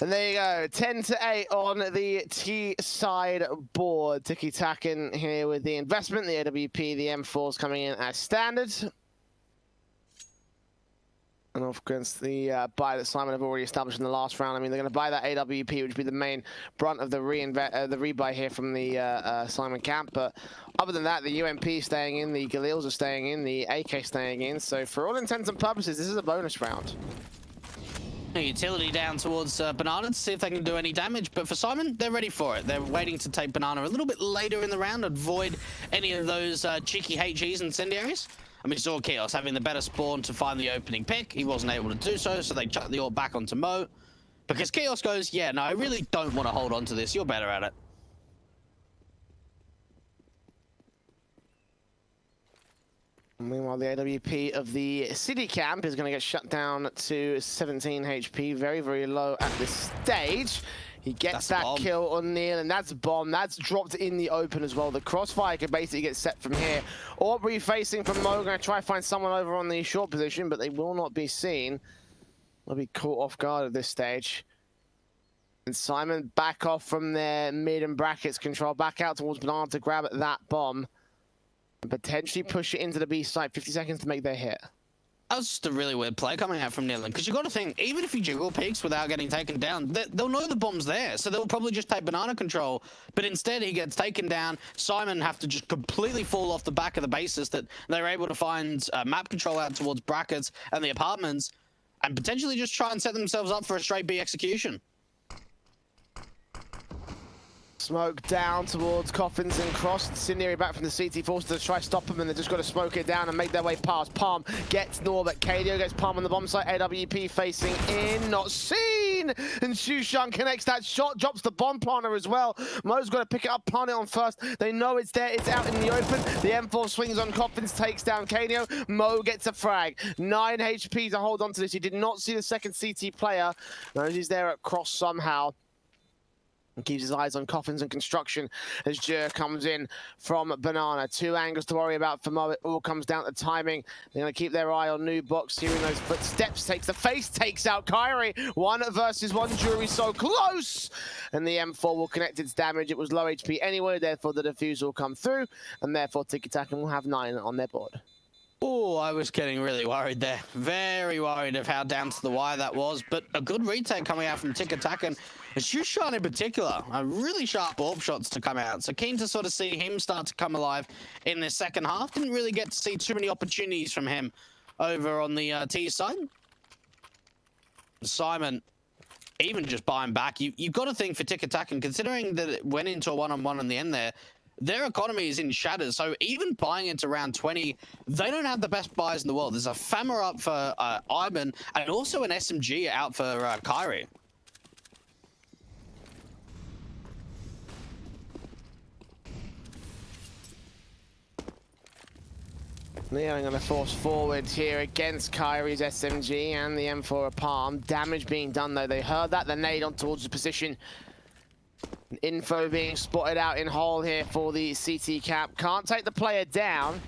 And there you go, 10-8 on the T side board. TIKITAKAN here with the investment, the AWP, the M4s coming in as standard. And of course, the buy that SYMAN have already established in the last round. I mean, they're going to buy that AWP, which would be the main brunt of the rebuy here from the SYMAN camp. But other than that, the UMP staying in, the Galils are staying in, the AK staying in. So for all intents and purposes, this is a bonus round. Utility down towards Banana to see if they can do any damage, but for SYMAN, they're ready for it. They're waiting to take Banana a little bit later in the round, avoid any of those cheeky HEs and incendiaries. And we saw Chaos having the better spawn to find the opening pick. He wasn't able to do so, so they chucked the ore back onto Mo. Because Chaos goes, yeah, no, I really don't want to hold on to this. You're better at it. Meanwhile, the AWP of the city camp is going to get shut down to 17 HP. Very, very low at this stage. He gets that kill on Neil, and that's bomb. That's dropped in the open as well. The crossfire can basically get set from here. Aubrey facing from Mo. Going to try to find someone over on the short position, but they will not be seen. They'll be caught off guard at this stage. And SYMAN back off from their mid and brackets control. Back out towards Banana to grab that bomb. And potentially push it into the B site. 50 seconds to make their hit. That was just a really weird play coming out from Nilan, because you got to think, even if you jiggle peaks without getting taken down, they'll know the bomb's there, so they'll probably just take Banana control. But instead, he gets taken down. SYMAN have to just completely fall off the back of the basis that they're able to find map control out towards brackets and the apartments, and potentially just try and set themselves up for a straight B execution. Smoke down towards Coffins and Cross. Incendiary back from the CT, forced to try stop him, and they just got to smoke it down and make their way past. Palm gets Norbert. KDO gets Palm on the bomb site. AWP facing in, not seen. And Shushan connects that shot, drops the bomb planter as well. Mo's got to pick it up, plant it on first. They know it's there, it's out in the open. The M4 swings on Coffins, takes down KDO. Mo gets a frag. 9 HP to hold on to this. He did not see the second CT player. Knows he's there at Cross somehow. And keeps his eyes on Coffins and construction as Jur comes in from Banana. 2 angles to worry about for Mo. It all comes down to timing. They're going to keep their eye on New Box, hearing those footsteps. Takes the face, takes out Kyrie. 1 versus 1. Jury so close. And the M4 will connect its damage. It was low HP anyway, therefore the defuse will come through. And therefore TIKITAKAN will have 9 on their board. Oh, I was getting really worried there. Very worried of how down to the wire that was. But a good retake coming out from TIKITAKAN. Shushan in particular, really sharp AWP shots to come out. So keen to sort of see him start to come alive in the second half. Didn't really get to see too many opportunities from him over on the T side. SYMAN, even just buying back, you've got to think for TIKITAKAN, considering that it went into a one-on-one in the end there, their economy is in shatters, so even buying into round 20, they don't have the best buys in the world. There's a FAMA up for Ivan, and also an SMG out for Kyrie. Neil going to force forward here against Kyrie's SMG and the M4 Palm. Damage being done though. They heard that. The nade on towards the position. Info being spotted out in hole here for the CT cap. Can't take the player down.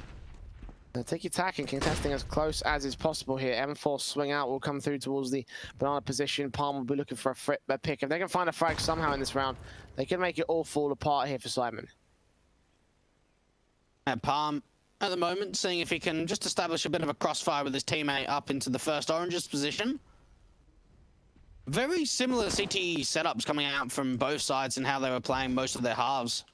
TIKITAKAN contesting as close as is possible here. M4 swing out will come through towards the Banana position. Palm will be looking for a pick. If they can find a frag somehow in this round, they can make it all fall apart here for SYMAN. At Palm, at the moment, seeing if he can just establish a bit of a crossfire with his teammate up into the first Oranges position. Very similar CT setups coming out from both sides and how they were playing most of their halves.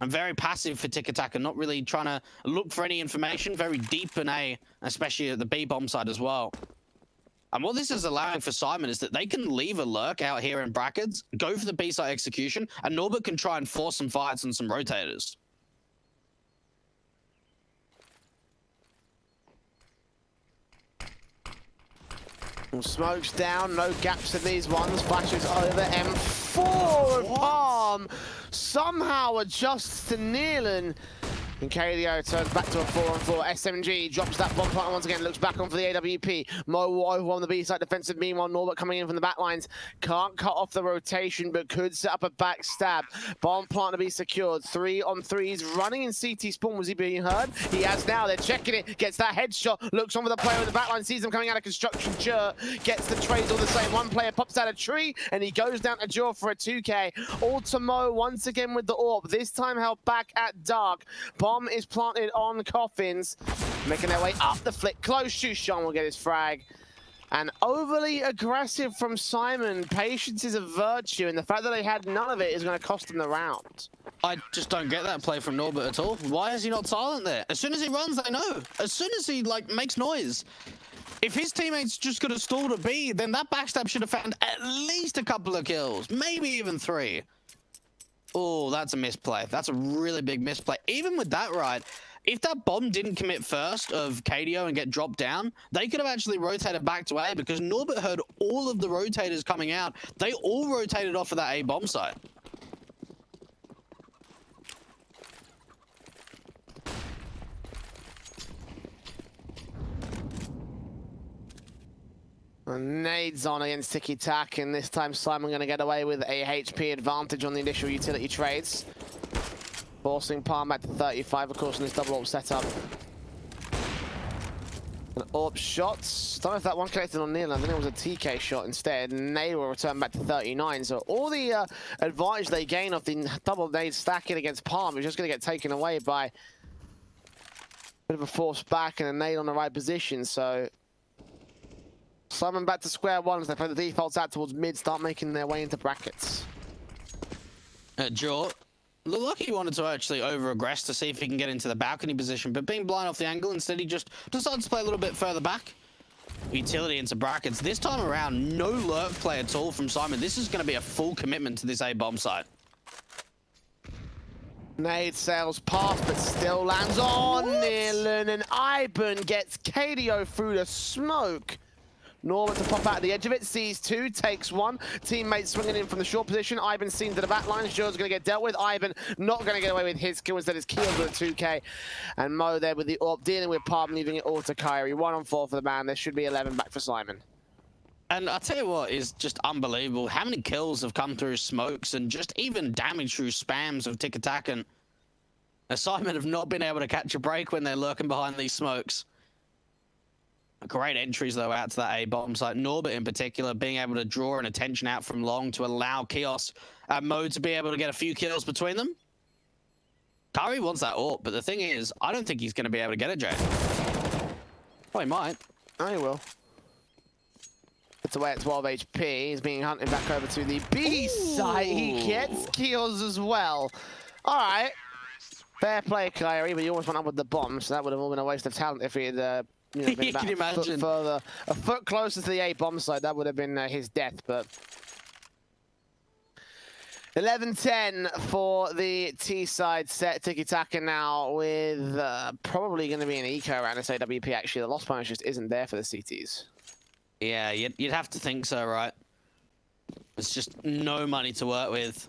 And very passive for TIKITAKAN, not really trying to look for any information, very deep in A, especially at the B bomb side as well. And what this is allowing for SYMAN is that they can leave a lurk out here in brackets, go for the B side execution, and Norbert can try and force some fights and some rotators. Smokes down, no gaps in these ones. Flashes over M4 of Palm. Somehow adjusts to Nealon. And KDO turns back to a 4-on-4. SMG drops that bomb plant once again, looks back on for the AWP. Mo will over on the B side defensive. Meanwhile, Norbert coming in from the back lines. Can't cut off the rotation, but could set up a backstab. Bomb plant to be secured. 3-on-3s running in CT spawn. Was he being heard? He has now. They're checking it. Gets that headshot. Looks on for the player in the back line. Sees them coming out of construction. Jur gets the trades all the same. One player pops out a tree, and he goes down to Jur for a 2K. All to Mo once again with the AWP. This time held back at dark. Bomb is planted on Coffins, making their way up the flick. Close. Shushan will get his frag. And overly aggressive from SYMAN. Patience is a virtue, and the fact that they had none of it is going to cost them the round. I just don't get that play from Norbert at all. Why is he not silent there? As soon as he runs, they know. As soon as he makes noise. If his teammates just could have stalled at B, then that backstab should have found at least a couple of kills, maybe even 3. Oh, that's a misplay. That's a really big misplay. Even with that right, if that bomb didn't commit first of KDO and get dropped down, they could have actually rotated back to A because Norbert heard all of the rotators coming out. They all rotated off of that A bomb site. Nades on against TIKITAKAN, and this time SYMAN going to get away with a HP advantage on the initial utility trades. Forcing Palm back to 35, of course, in this double AWP setup. And AWP shots. Don't know if that one connected on Nealon. I think it was a TK shot instead. Nade will return back to 39. So all the advantage they gain off the double nade stacking against Palm is just going to get taken away by a bit of a force back and a nade on the right position. So SYMAN back to square one as they play the defaults out towards mid, start making their way into brackets. Jor looked like he wanted to actually over-aggress to see if he can get into the balcony position, but being blind off the angle, instead he just decides to play a little bit further back. Utility into brackets. This time around, no lurk play at all from SYMAN. This is going to be a full commitment to this A bomb site. Nade sails past, but still lands on Nealon, and Iban gets KDO through the smoke. Norbert to pop out at the edge of it, sees 2, takes 1. Teammate swinging in from the short position. Iban seen to the back line. Jur's going to get dealt with. Iban not going to get away with his kill. Instead, his kills with a 2K. And Mo there with the AWP, dealing with Palm, leaving it all to Kyrie. 1-on-4 for the man. There should be 11 back for SYMAN. And I'll tell you what is just unbelievable. How many kills have come through smokes and just even damage through spams of TIKITAKAN. SYMAN have not been able to catch a break when they're lurking behind these smokes. Great entries, though, out to that A bomb site. Norbert, in particular, being able to draw an attention out from long to allow Kios Mo to be able to get a few kills between them. Kari wants that AWP, but the thing is, I don't think he's going to be able to get it, Jay. Oh, he might. Oh, he will. It's away at 12 HP. He's being hunted back over to the B site. He gets kills as well. All right. Fair play, Kyrie, but you almost went up with the bomb, so that would have all been a waste of talent if he had you know, been Can you about imagine? a foot closer to the A bomb side. That would have been his death, but 11-10 for the T side set. TIKITAKAN now with probably going to be an eco around this AWP. Actually, the loss bonus just isn't there for the CTs. Yeah, you'd have to think so, right? There's just no money to work with.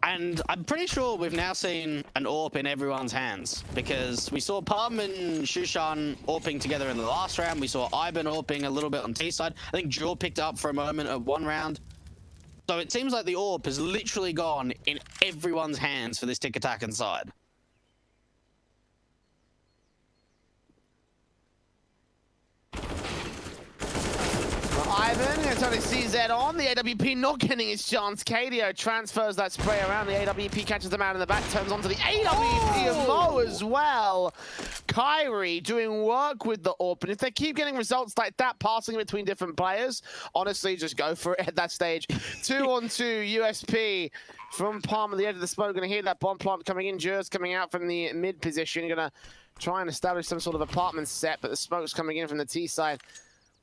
And I'm pretty sure we've now seen an AWP in everyone's hands, because we saw Palm and Shushan AWPing together in the last round. We saw Iban AWPing a little bit on T side. I think Jor picked up for a moment at one round. So it seems like the AWP has literally gone in everyone's hands for this TIKITAKAN side. Ivan, it's only CZ on. The AWP not getting his chance. KDO transfers that spray around. The AWP catches the man in the back, turns onto the AWP of Mo as well. Kyrie doing work with the AWP. And if they keep getting results like that, passing between different players, honestly, just go for it at that stage. 2-on-2 USP from Palm at the edge of the smoke. Going to hear that bomb plant coming in. Jers coming out from the mid position. Going to try and establish some sort of apartment set, but the smoke's coming in from the T side.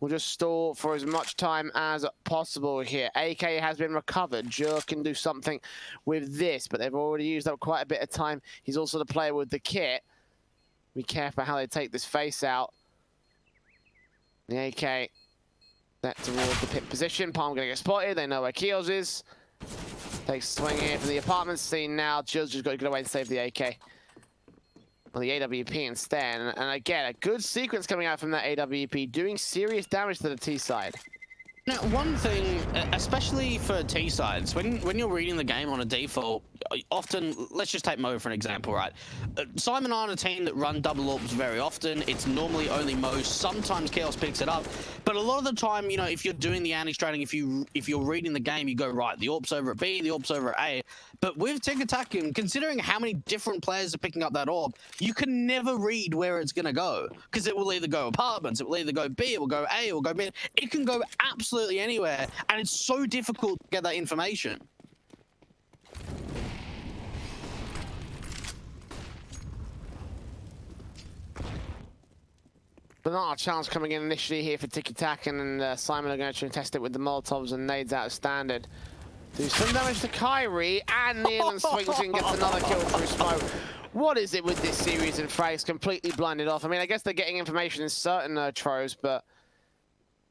We'll just stall for as much time as possible here. AK has been recovered. Jur can do something with this, but they've already used up quite a bit of time. He's also the player with the kit. Be careful how they take this face out. The AK set towards the pit position. Palm gonna get spotted. They know where Keels is. Takes a swing here from the apartment scene now. Jur's just got to get away to save the AK. Well, the AWP instead, and again, a good sequence coming out from that AWP, doing serious damage to the T side. Now, one thing, especially for T sides, when you're reading the game on a default, often, let's just take Mo for an example, right? SYMAN aren't a team that run double AWPs very often. It's normally only Mo. Sometimes Chaos picks it up, but a lot of the time, you know, if you're doing the anti-strating, if you're reading the game, you go right. The AWP's over at B, the AWP's over at A. But with TIKITAKAN, considering how many different players are picking up that AWP, you can never read where it's gonna go because it will either go apartments, it will either go B, it will go A, it will go mid. It can go absolutely anywhere, and it's so difficult to get that information. Banana challenge coming in initially here for TIKITAKAN, and SYMAN are going to try and test it with the Molotovs and nades out of standard. Do some damage to Kyrie, and Nealon swings in, gets another kill through smoke. What is it with this series and frags completely blinded off? I mean, I guess they're getting information in certain tros, but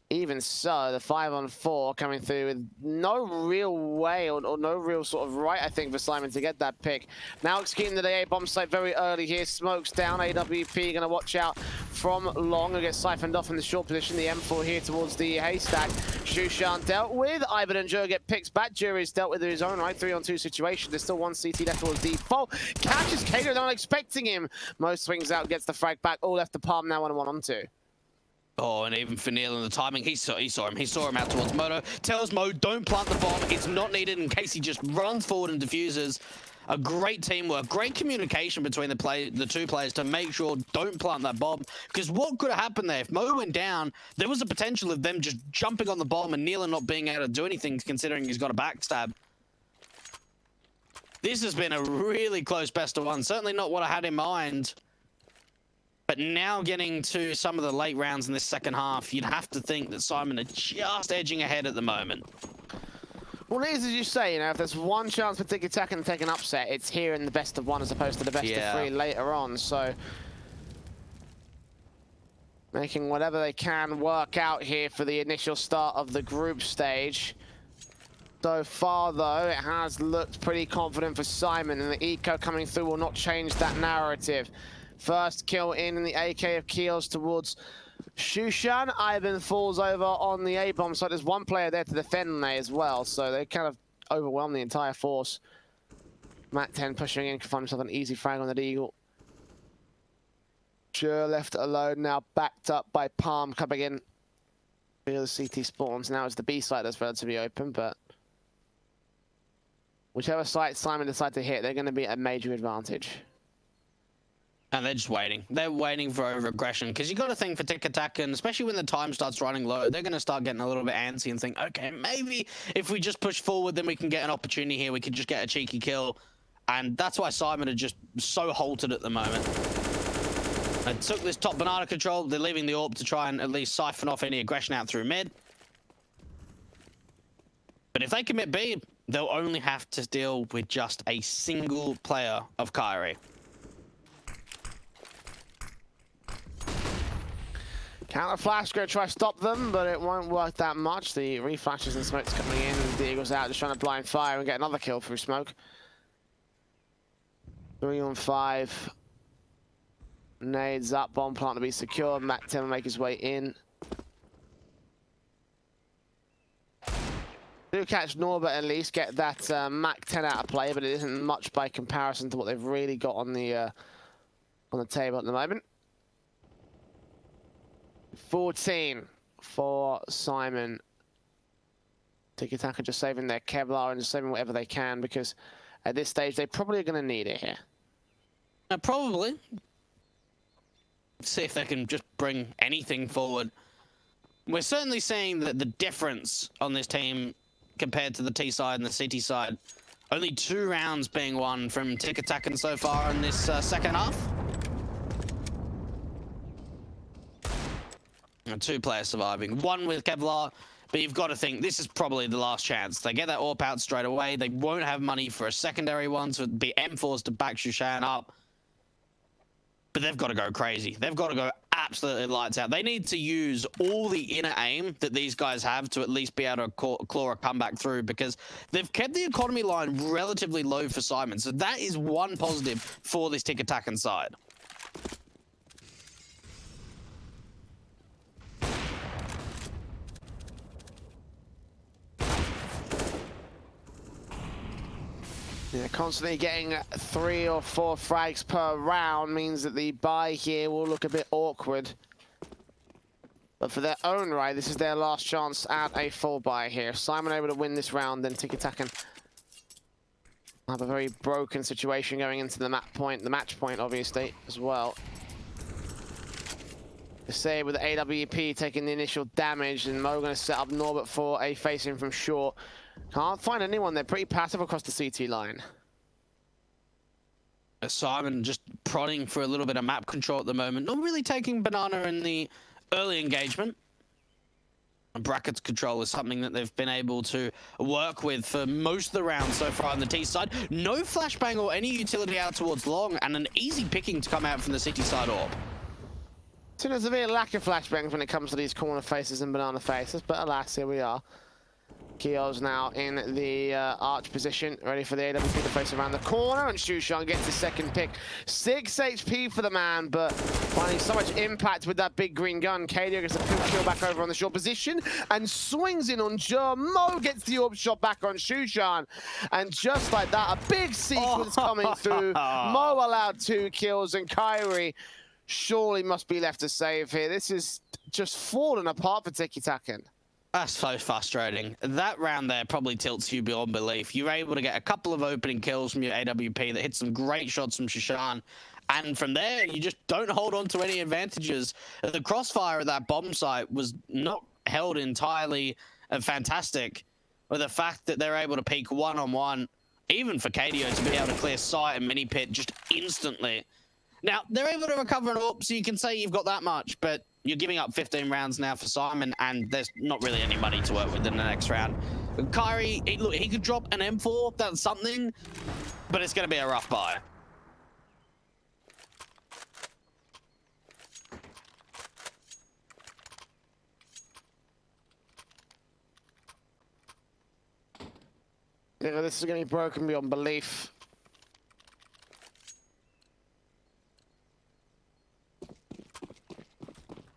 even so, the 5-on-4 coming through with no real way or no real sort of right, I think, for SYMAN to get that pick. Now scheme to the A-bomb site very early here. Smokes down. AWP going to watch out from long. It gets siphoned off in the short position. The M4 here towards the haystack. Shushan dealt with. Ivan and Jur get picks back. Jury's dealt with his own right. 3-on-2 situation. There's still one CT left towards default. Catches Kato. They're not expecting him. Mo swings out, gets the frag back. All left to Palm now on a 1-on-2. Oh, and even for Neal in the timing, he saw him out towards Moto. Tells Mo, don't plant the bomb. It's not needed in case he just runs forward and diffuses. A great teamwork, great communication between the two players to make sure don't plant that bomb. Because what could have happened there? If Mo went down, there was a potential of them just jumping on the bomb and Neal not being able to do anything considering he's got a backstab. This has been a really close best of one. Certainly not what I had in mind. But now getting to some of the late rounds in this second half, you'd have to think that SYMAN are just edging ahead at the moment. Well, it is as you say, you know, if there's one chance for TIKITAKAN to take an upset, it's here in the best of one as opposed to the best of three later on. So, making whatever they can work out here for the initial start of the group stage. So far, though, it has looked pretty confident for SYMAN, and the eco coming through will not change that narrative. First kill in the AK of Keels towards Shushan. Ivan falls over on the A-bomb side. There's one player there to defend there as well, so they kind of overwhelm the entire force. Matt 10 pushing in, can find himself an easy frag on the Eagle. Sure, left alone now, backed up by Palm coming in. The CT spawns. Now it's the B side that's relatively open, but whichever site SYMAN decide to hit, they're going to be at a major advantage. And they're just waiting. They're waiting for over-aggression. Because you got to think for TIKITAKAN, especially when the time starts running low, they're going to start getting a little bit antsy and think, okay, maybe if we just push forward, then we can get an opportunity here. We can just get a cheeky kill. And that's why SYMAN are just so halted at the moment. They took this top banana control. They're leaving the AWP to try and at least siphon off any aggression out through mid. But if they commit B, they'll only have to deal with just a single player of Kyrie. Counter flash, going to try to stop them, but it won't work that much. The reflashes and smokes coming in, and the Eagle's out, just trying to blind fire and get another kill through smoke. 3-on-5. Nades up, bomb plant to be secure. Matt 10 will make his way in. Do catch Norbert at least, get that Mac 10 out of play, but it isn't much by comparison to what they've really got on the table at the moment. 14 for SYMAN. TIKITAKAN just saving their Kevlar and just saving whatever they can, because at this stage they probably are going to need it here. Probably. See if they can just bring anything forward. We're certainly seeing that the difference on this team compared to the T side and the CT side. Only 2 rounds being won from TIKITAKAN so far in this second half. And 2 players surviving. 1 with Kevlar, but you've got to think this is probably the last chance. They get that AWP out straight away. They won't have money for a secondary one, so it'd be M4s to back Shushan up. But they've got to go crazy. They've got to go absolutely lights out. They need to use all the inner aim that these guys have to at least be able to claw a comeback through, because they've kept the economy line relatively low for SYMAN. So that is one positive for this TIKITAKAN side. Yeah, constantly getting 3 or 4 frags per round means that the buy here will look a bit awkward. But for their own right, this is their last chance at a full buy here. If SYMAN able to win this round, then TIKITAKAN have a very broken situation going into the match point, obviously, as well. To say with the AWP taking the initial damage, and Mo going to set up Norbert for a face-in from short. Can't find anyone. They're pretty passive across the CT line. SYMAN just prodding for a little bit of map control at the moment. Not really taking banana in the early engagement. Brackets control is something that they've been able to work with for most of the rounds so far on the T side. No flashbang or any utility out towards long, and an easy picking to come out from the city side AWP. So there's a bit of lack of flashbangs when it comes to these corner faces and banana faces, but alas, here we are. Keo's now in the arch position, ready for the AWP to face around the corner, and Shushan gets his second pick. 6 HP for the man, but finding so much impact with that big green gun. KDO gets a pink kill back over on the short position and swings in on Germ. Mo gets the AWP shot back on Shushan, and just like that, a big sequence coming through. Mo allowed 2 kills, and Kyrie surely must be left to save here. This is just falling apart for TIKITAKAN. That's so frustrating. That round there probably tilts you beyond belief. You're able to get a couple of opening kills from your AWP that hit some great shots from Shushan. And from there, you just don't hold on to any advantages. The crossfire at that bomb site was not held entirely fantastic. With the fact that they're able to peek one-on-one, even for KDO to be able to clear sight and mini pit just instantly. Now, they're able to recover an AWP, so you can say you've got that much, but you're giving up 15 rounds now for SYMAN, and there's not really any money to work with in the next round. Kyrie, look, he could drop an M4, that's something, but it's going to be a rough buy. Yeah, this is going to be broken beyond belief.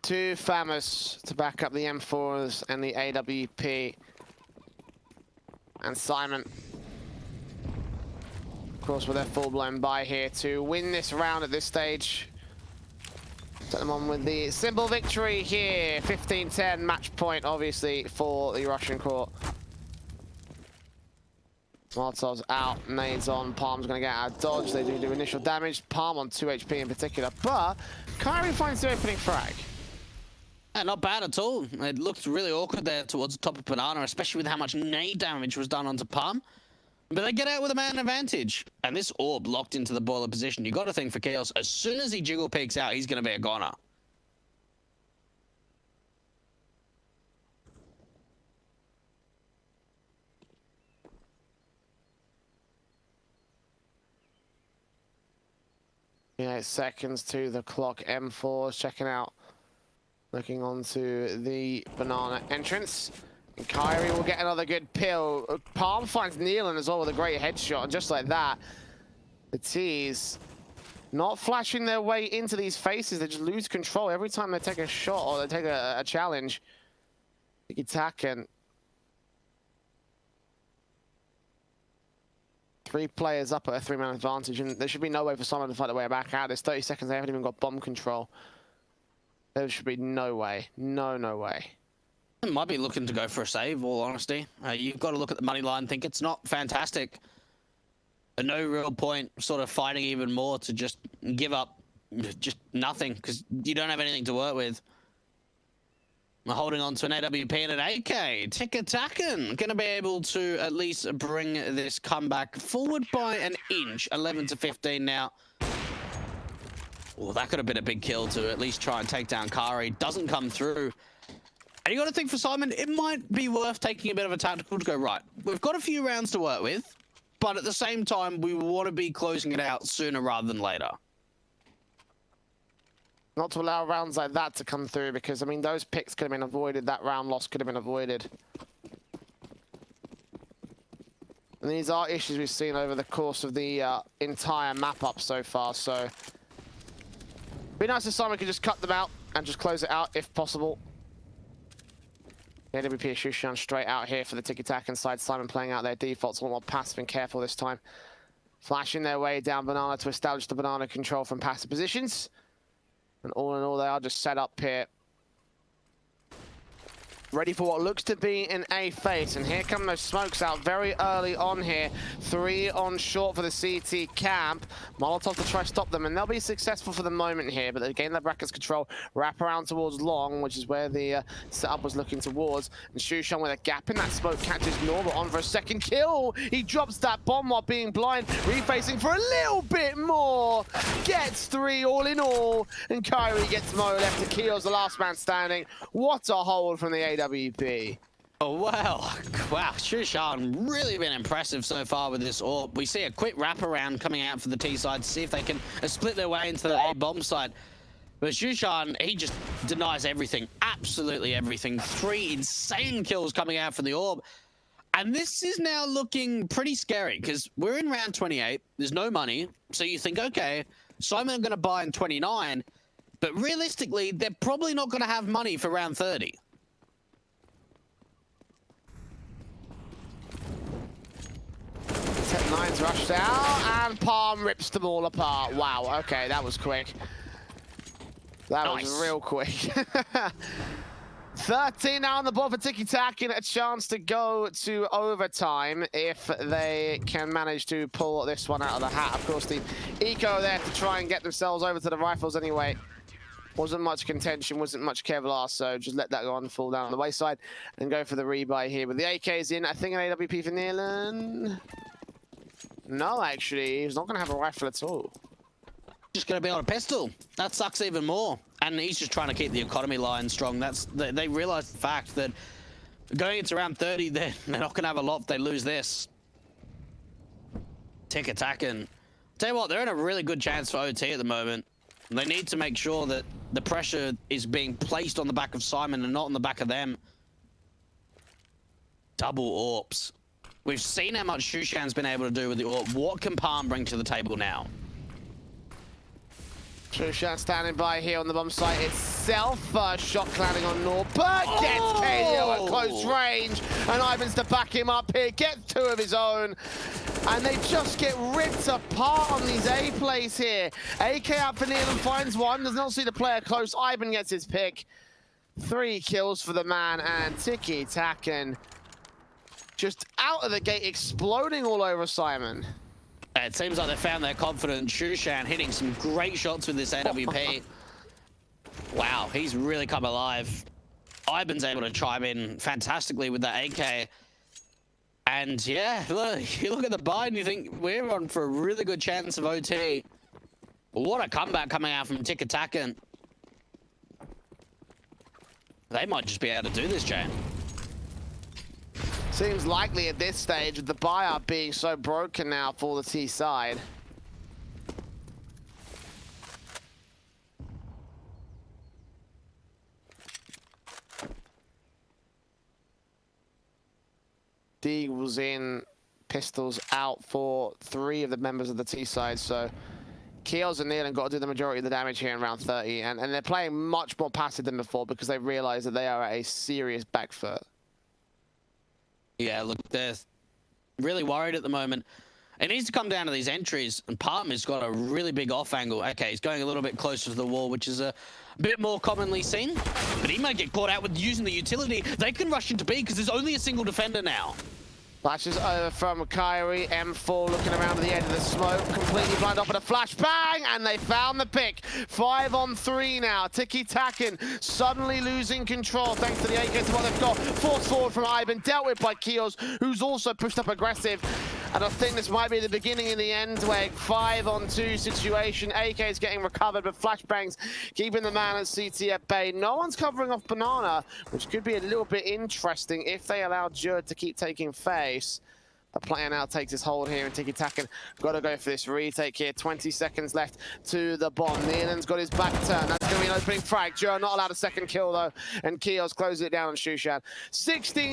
Two FAMAs to back up the M4s and the AWP. And SYMAN, of course, with their full-blown buy here to win this round at this stage. Set them on with the simple victory here. 15-10 match point, obviously, for the Russian court. Molotov's out, nades on, Palm's going to get out of dodge. They do initial damage. Palm on 2 HP in particular, but Kyrie finds the opening frag. Not bad at all. It looked really awkward there towards the top of Banana, especially with how much nade damage was done onto Palm. But they get out with a man advantage. And this AWP locked into the boiler position. You got to think for Chaos, as soon as he jiggle peeks out, he's going to be a goner. Yeah, 8 seconds to the clock. M4 checking out. Looking onto the banana entrance. And Kyrie will get another good pill. Palm finds Nealon as well with a great headshot. And just like that, the T's not flashing their way into these faces. They just lose control every time they take a shot or they take a challenge. TIKITAKAN. 3 players up at a 3-man advantage. And there should be no way for someone to fight their way back out. There's 30 seconds. They haven't even got bomb control. There should be no way. No way. Might be looking to go for a save, all honesty. You've got to look at the money line, think it's not fantastic. No real point sort of fighting even more to just give up just nothing, because you don't have anything to work with. Holding on to an AWP and an AK. TIKITAKAN going to be able to at least bring this comeback forward by an inch. 11 to 15 now. Oh, that could have been a big kill to at least try and take down Kari. Doesn't come through. And you got to think for Simon, it might be worth taking a bit of a tactical to go, right, we've got a few rounds to work with, but at the same time, we want to be closing it out sooner rather than later. Not to allow rounds like that to come through, because, I mean, those picks could have been avoided. That round loss could have been avoided. And these are issues we've seen over the course of the entire map up so far, so... Be nice if Simon could just cut them out and just close it out, if possible. AWP Shushan straight out here for the TIKITAKAN side. Simon playing out their defaults, a lot more passive and careful this time. Flashing their way down Banana to establish the Banana control from passive positions. And all in all, they are just set up here. Ready for what looks to be an A face. And here come those smokes out very early on here. 3 on short for the CT camp. Molotov to try to stop them, and they'll be successful for the moment here, but they gain their brackets control, wrap around towards long, which is where the setup was looking towards. And Shushan with a gap in that smoke catches Norbert on for a second kill. He drops that bomb while being blind, refacing for a little bit more. Gets 3 all in all, and Kyrie gets Mo left to Keel's the last man standing. What a hold from the AWP. Oh, wow. Wow, Shushan really been impressive so far with this AWP. We see a quick wraparound coming out for the T side to see if they can split their way into the A bomb side. But Shushan, he just denies everything, absolutely everything. 3 insane kills coming out for the AWP. And this is now looking pretty scary, because we're in round 28, there's no money. So you think, okay, Simon are going to buy in 29, but realistically, they're probably not going to have money for round 30. Tech 9's rushed out, and Palm rips them all apart. Wow, okay, that was quick. That was real quick. 13 now on the board for TIKITAKAN, a chance to go to overtime if they can manage to pull this one out of the hat. Of course, the eco there to try and get themselves over to the rifles anyway. Wasn't much contention, wasn't much Kevlar, so just let that go on and fall down the wayside and go for the rebuy here. With the AKs in, I think an AWP for Nealon. No, actually, he's not going to have a rifle at all. Just going to be on a pistol. That sucks even more. And he's just trying to keep the economy line strong. They realize the fact that going into round 30, they're not going to have a lot if they lose this. TIKITAKAN. Tell you what, they're in a really good chance for OT at the moment. They need to make sure that the pressure is being placed on the back of Simon and not on the back of them. Double AWPs. We've seen how much Shushan's been able to do with the AWP. What can Palm bring to the table now? Shushan standing by here on the bomb site itself. Shot landing on Norbert. Gets KO at close range. And Ivan's to back him up here. Gets 2 of his own. And they just get ripped apart on these A plays here. AK out for Nealon, finds one. Does not see the player close. Ivan gets his pick. 3 kills for the man. And TIKITAKAN just out of the gate, exploding all over Simon. It seems like they found their confidence. Shushan hitting some great shots with this AWP. Wow, he's really come alive. Ivan's able to chime in fantastically with that AK. And yeah, look, you look at the buy and you think we're on for a really good chance of OT. What a comeback coming out from TIKITAKAN. They might just be able to do this, Jay. Seems likely at this stage, with the buy-up being so broken now for the T side. Deagles in, pistols out for 3 of the members of the T side, so Keels and Nealon got to do the majority of the damage here in round 30, and they're playing much more passive than before because they realize that they are at a serious back foot. Yeah, look, they're really worried at the moment. It needs to come down to these entries, and Partner's got a really big off angle. Okay, he's going a little bit closer to the wall, which is a bit more commonly seen, but he might get caught out with using the utility. They can rush into B because there's only a single defender now. Flashes over from Kyrie, M4 looking around to the edge of the smoke, completely blind up at a flashbang, and they found the pick. 5 on 3 now. TIKITAKAN suddenly losing control thanks to the AK to what they've got. Forced forward from Ivan, dealt with by Kios, who's also pushed up aggressive. And I think this might be the beginning in the end, where 5 on 2 situation. AK is getting recovered, but flashbangs keeping the man at CT at bay. No one's covering off Banana, which could be a little bit interesting if they allow Jerd to keep taking face. The player now takes his hold here, and TIKITAKAN got to go for this retake here. 20 seconds left to the bomb. Nealon's got his back turned. That's going to be an opening frag. Jerd not allowed a second kill, though, and Kios closes it down on Shushan. 16